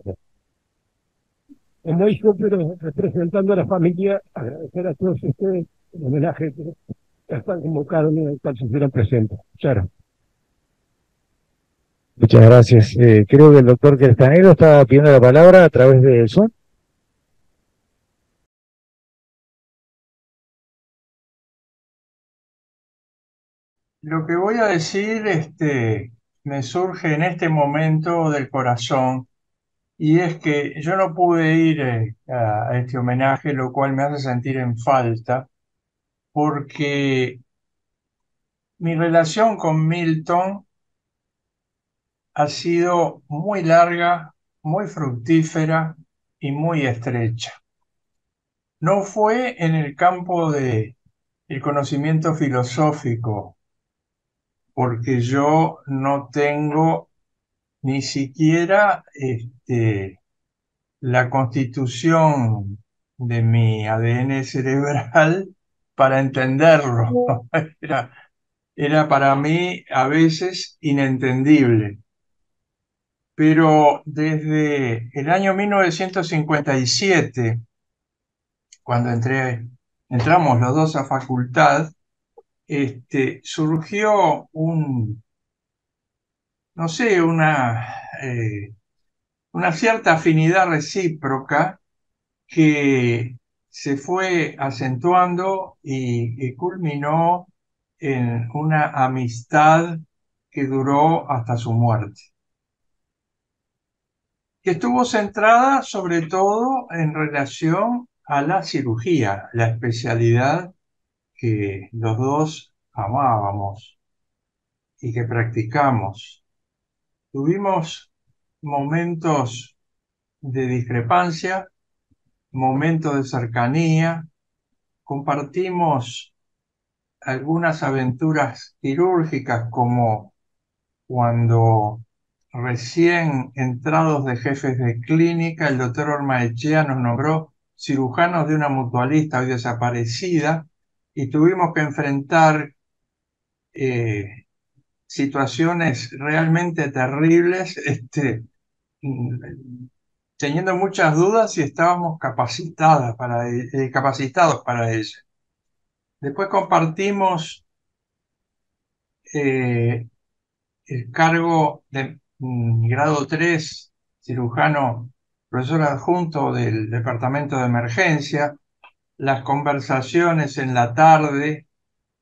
Como hijo, pero representando a la familia, agradecer a todos ustedes el homenaje que están convocados en el cual se hicieron presentes. Muchas gracias. Muchas gracias. Creo que el doctor Querstanero está pidiendo la palabra a través del Zoom. Lo que voy a decir, me surge en este momento del corazón, y es que yo no pude ir a este homenaje, lo cual me hace sentir en falta, porque mi relación con Milton ha sido muy larga, muy fructífera y muy estrecha. No fue en el campo del conocimiento filosófico, porque yo no tengo ni siquiera la constitución de mi ADN cerebral para entenderlo. Era, era para mí a veces inentendible. Pero desde el año 1957, cuando entramos los dos a facultad, surgió no sé, una cierta afinidad recíproca que se fue acentuando y culminó en una amistad que duró hasta su muerte, que estuvo centrada sobre todo en relación a la cirugía, la especialidad que los dos amábamos y que practicamos. Tuvimos momentos de discrepancia, momentos de cercanía, compartimos algunas aventuras quirúrgicas como cuando recién entrados de jefes de clínica, el doctor Ormaechea nos nombró cirujanos de una mutualista hoy desaparecida y tuvimos que enfrentar situaciones realmente terribles, mm, teniendo muchas dudas si estábamos capacitados para ello. Después compartimos eh, el cargo de grado 3, cirujano, profesor adjunto del departamento de emergencia, las conversaciones en la tarde.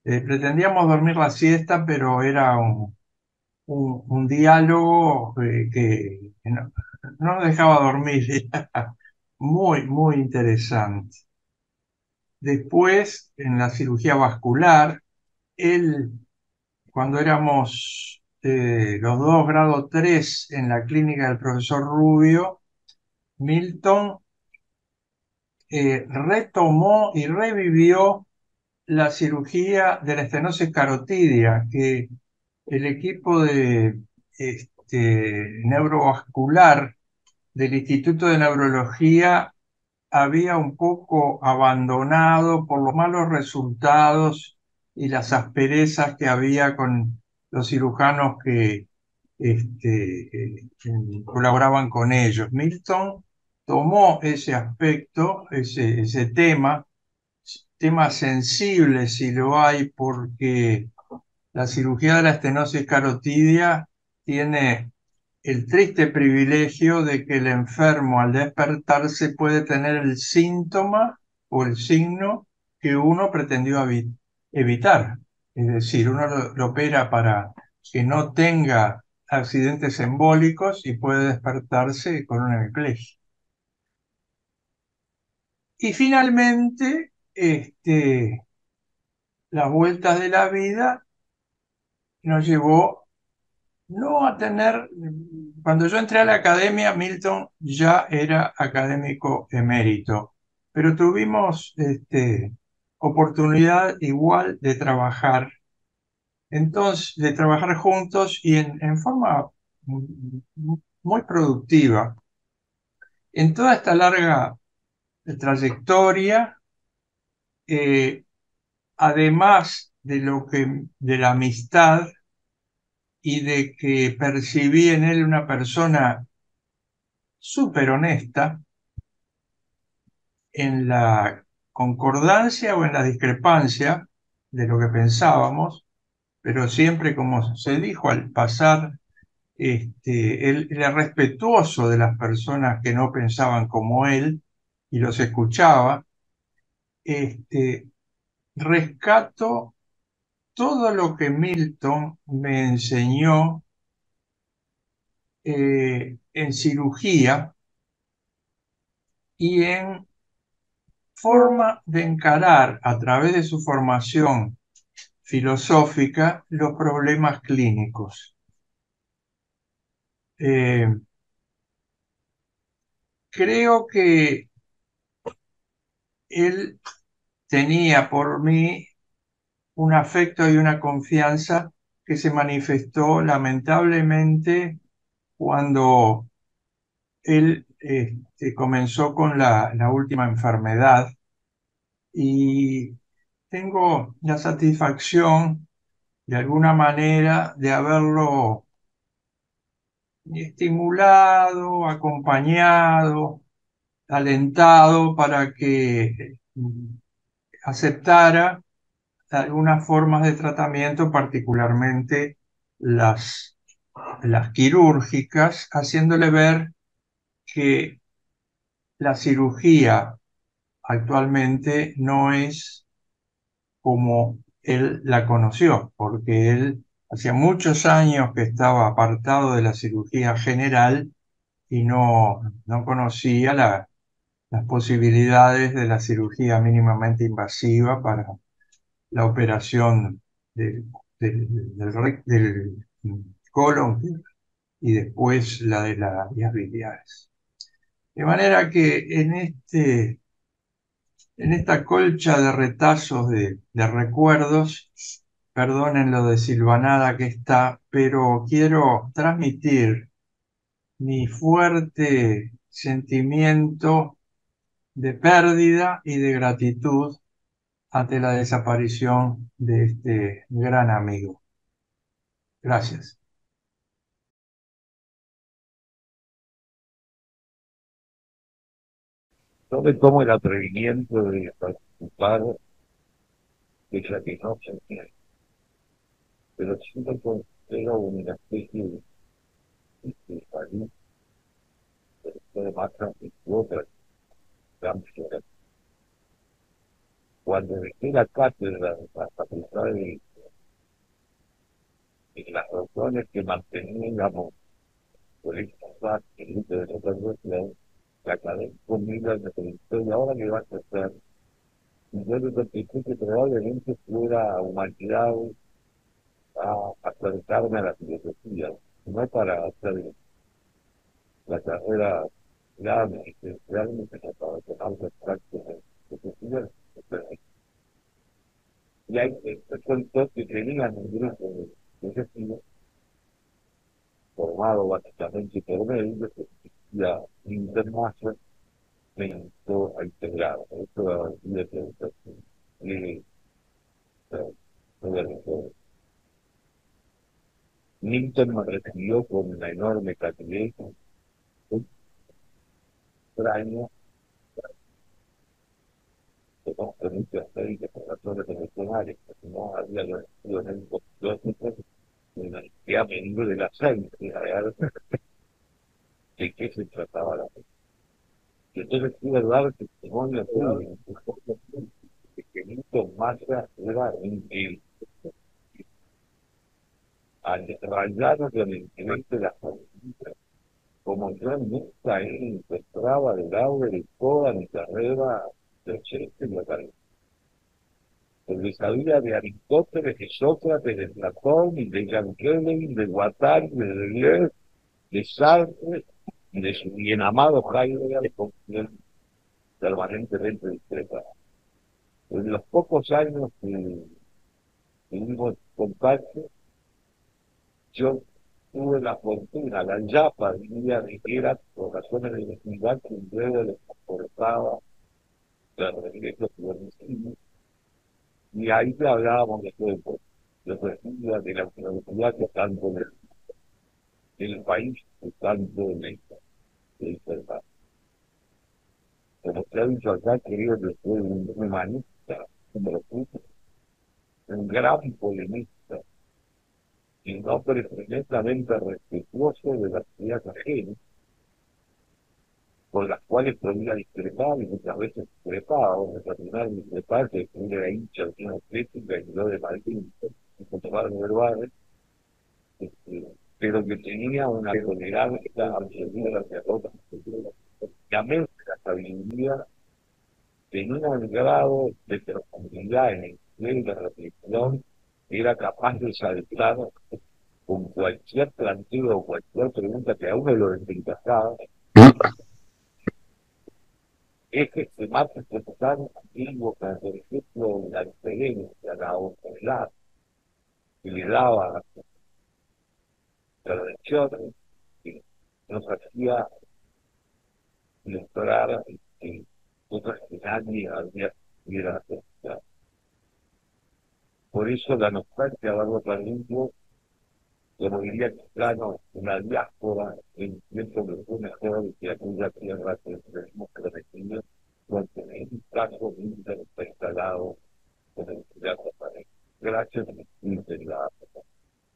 Pretendíamos dormir la siesta, pero era un diálogo que no nos dejaba dormir. Era muy, muy interesante. Después, en la cirugía vascular, él, cuando éramos los dos grado 3 en la clínica del profesor Rubio, Milton retomó y revivió la cirugía de la estenosis carotidia, que el equipo de neurovascular del Instituto de Neurología había un poco abandonado por los malos resultados y las asperezas que había con los cirujanos que colaboraban con ellos. Milton tomó ese aspecto, ese tema sensible si lo hay, porque la cirugía de la estenosis carotidia tiene el triste privilegio de que el enfermo al despertarse puede tener el síntoma o el signo que uno pretendió evitar. Es decir, uno lo opera para que no tenga accidentes embólicos y puede despertarse con una hemiplegia. Y finalmente, las vueltas de la vida nos llevó no a tener, cuando yo entré a la academia, Milton ya era académico emérito, pero tuvimos oportunidad igual de trabajar juntos y en forma muy productiva. En toda esta larga trayectoria, eh, además de la amistad y de que percibí en él una persona súper honesta en la concordancia o en la discrepancia de lo que pensábamos, pero siempre, como se dijo al pasar, él era respetuoso de las personas que no pensaban como él y los escuchaba. Rescato todo lo que Milton me enseñó en cirugía y en forma de encarar a través de su formación filosófica los problemas clínicos. Creo que él tenía por mí un afecto y una confianza que se manifestó lamentablemente cuando él comenzó con la última enfermedad, y tengo la satisfacción de alguna manera de haberlo estimulado, acompañado, alentado para que aceptara algunas formas de tratamiento, particularmente las quirúrgicas, haciéndole ver que la cirugía actualmente no es como él la conoció, porque él hacía muchos años que estaba apartado de la cirugía general y no conocía las posibilidades de la cirugía mínimamente invasiva para la operación del colon y después la de las vías biliares. De manera que en esta colcha de retazos de recuerdos, perdonen lo desilvanada que está, pero quiero transmitir mi fuerte sentimiento de pérdida y de gratitud ante la desaparición de este gran amigo. Gracias. No me tomo el atrevimiento de participar de la que no se entiende, pero sí me considero una especie de salud, de más transmisión, transmisión. Cuando dejé la cátedra de la facultad de las razones que manteníamos por esta élite de la universidad, la academia conmigo me preguntó, ¿y ahora qué vas a hacer? Y yo le contesté que probablemente fuera humanidad a acercarme a la filosofía, no para hacer la carrera grande, que realmente se para tomar de práctica de filosofía. Y hay personas que tenían un grupo de filosofía formado básicamente por médicos, ya internacional me invitó a integrar. Eso es y Newton me recibió con una enorme calidez, extraño, que no permite hacer y que por razones emocionales, porque no había nacido en el cosmológico, en la que ha venido de la sangre real, de qué se trataba la vida. Y entonces pude dar testimonio público de que Newton Massa era el al desarrollar realmente la familia, como yo nunca él encontraba el aula de toda mi carrera de Shakespeare y la carrera. Porque sabía de Aristóteles, de Sócrates, de Platón, y de Jan Kelly, de Guattari, de Deleuze, de Sartre, y de su bien amado Heidegger, con quien permanentemente discrepa. En los pocos años que tuvimos contacto, yo tuve la fortuna, la yapa, diría, de que era por razones de necesidad que luego les aportaba de regreso progresivo, y ahí le hablábamos de todo, de la de la universidad que tanto del país, que tanto el país. Como se ha dicho acá, creo que fue un humanista, un gran polemista, y un hombre tremendamente respetuoso de las ideas ajenas, con las cuales podía discrepar y muchas veces discrepaba, o determinar discrepar, que era hincha de una crítica y no de Madrid, y con tomar verbales, pero que tenía una tolerancia absoluta hacia todas. Y a menos de la sabiduría, tenía un grado de profundidad en el nivel de reflexión, era capaz de saltar con cualquier planteo o cualquier pregunta que a uno lo desencajaba. Es que se mata tan antiguo, como por ejemplo la experiencia, la autoridad que le daba la religión, que nos hacía lograr cosas que nadie había pudiera hacer. Por eso la nostalgia va a perdiendo, como diría Chicano, una diáspora en tiempo que fue mejor que aquella tierra que tenemos prometido, porque en un caso Winter está instalado Gracias de la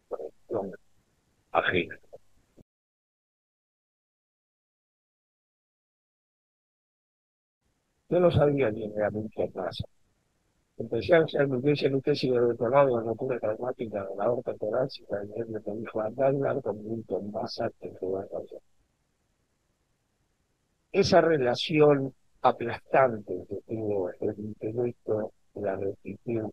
corrección ajena. Yo no sabía ni era mucho más. Empecé a hacer mi tesis en un tesis de doctorado en locura traumática de la aorta torácica y él me dijo, andar a hablar con Milton Massa que te va a causar. Esa relación aplastante que tuvo el intelecto y la rectitud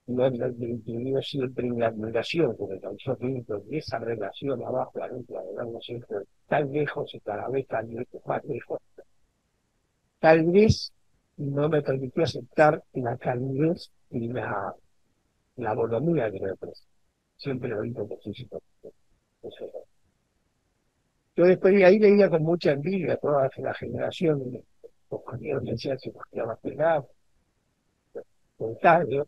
no me impidió siempre la admiración que me causó Milton, y esa relación abajo arriba de algo siempre tan lejos y cada vez tan más lejos. Tal vez no me permitió aceptar la calidez y la bonomía que me ofrece. Siempre lo digo muchísimo. Yo después de ahí leía con mucha envidia a toda la generación de compañeros que hacían cirugía vascular, voluntarios,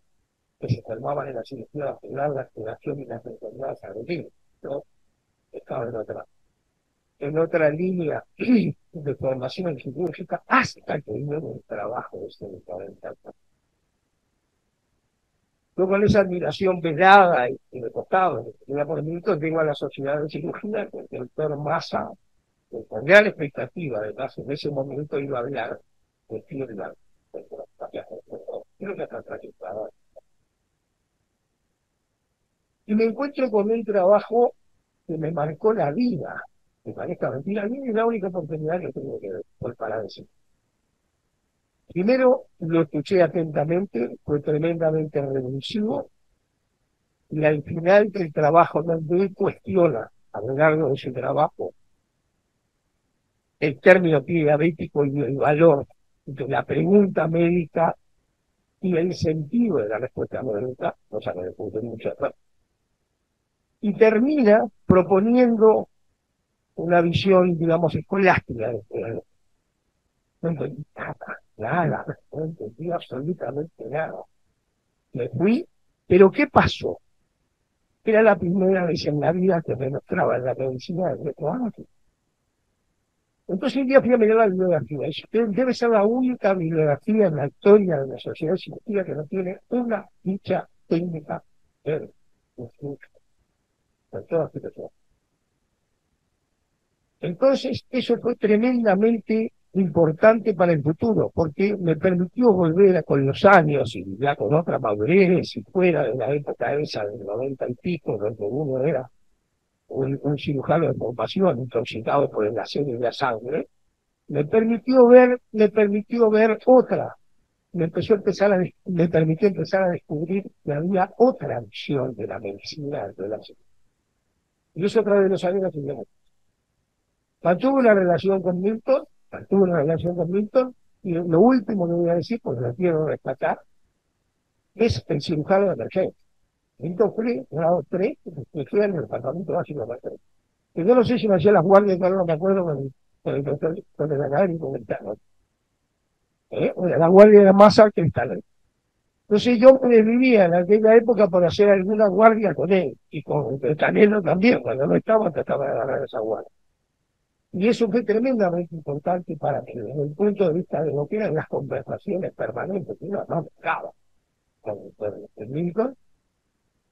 que se formaban en la cirugía vascular, la curación y las enfermedades agredidas. Yo estaba en otra línea de formación quirúrgica hasta que vino el trabajo de este documental. Yo con esa admiración velada y de costado, que por minutos vengo a la sociedad de cirugía, que el doctor Massa, con gran expectativa, además, en ese momento iba a hablar de Finland, creo que hasta trayectoria. Y me encuentro con un trabajo que me marcó la vida, me parezca mentira, a mí es la única oportunidad que tengo que ver para decir. Primero, lo escuché atentamente, fue tremendamente revulsivo, y al final del trabajo, donde él cuestiona a lo largo de su trabajo el término diabético y el valor de la pregunta médica y el sentido de la respuesta médica, cosa que le puse mucho atrás, y termina proponiendo una visión, digamos, escolástica. No entendí nada, no entendí absolutamente nada. Me fui, pero ¿qué pasó? Era la primera vez en la vida que me mostraba en la medicina de trabajo. Entonces un día fui a mirar la bibliografía, y debe ser la única bibliografía en la historia de la sociedad científica que no tiene una ficha técnica de todas las cosas. Entonces, eso fue tremendamente importante para el futuro, porque me permitió volver con los años y ya con otra madurez y fuera de la época esa del 90 y pico, donde uno era un cirujano de formación intoxicado por el acero y la sangre, me permitió ver otra, me permitió empezar a descubrir que había otra visión de la medicina, de la ciencia. Y eso otra vez los años que mantuve una relación con Milton, y lo último que voy a decir, porque lo quiero rescatar, es el cirujano de emergencia. Milton fue grado 3, que fue en el departamento básico de emergencia. Que yo no sé si me hacía las guardias, no me acuerdo con el doctor, con el académico mental. La guardia era más alta que el talento. Entonces yo me desvivía en aquella época por hacer alguna guardia con él, y con el Canelo también, cuando no estaba, trataba de agarrar esa guardia. Y eso fue tremendamente importante para mí, desde el punto de vista de lo que eran las conversaciones permanentes que uno no dejaba con el Lincoln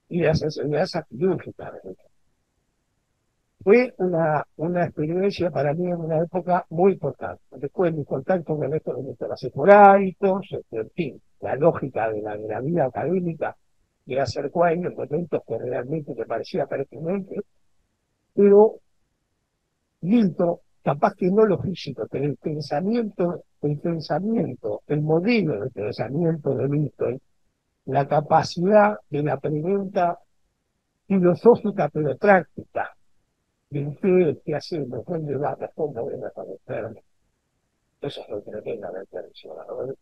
y las enseñanzas quirúrgicas. Fue una experiencia para mí en una época muy importante. Después mi contacto con esto de los esporádicos, en fin, la lógica de la vida académica me acercó a ellos en momentos que realmente me parecía pertinente, pero Milton, capaz que no lo físico, pero el pensamiento, el modelo de pensamiento de Milton, la capacidad de la pregunta filosófica pero práctica, de qué hacemos, dónde vamos, cómo debemos conocernos. Eso es lo que me tenga la atención, ¿no?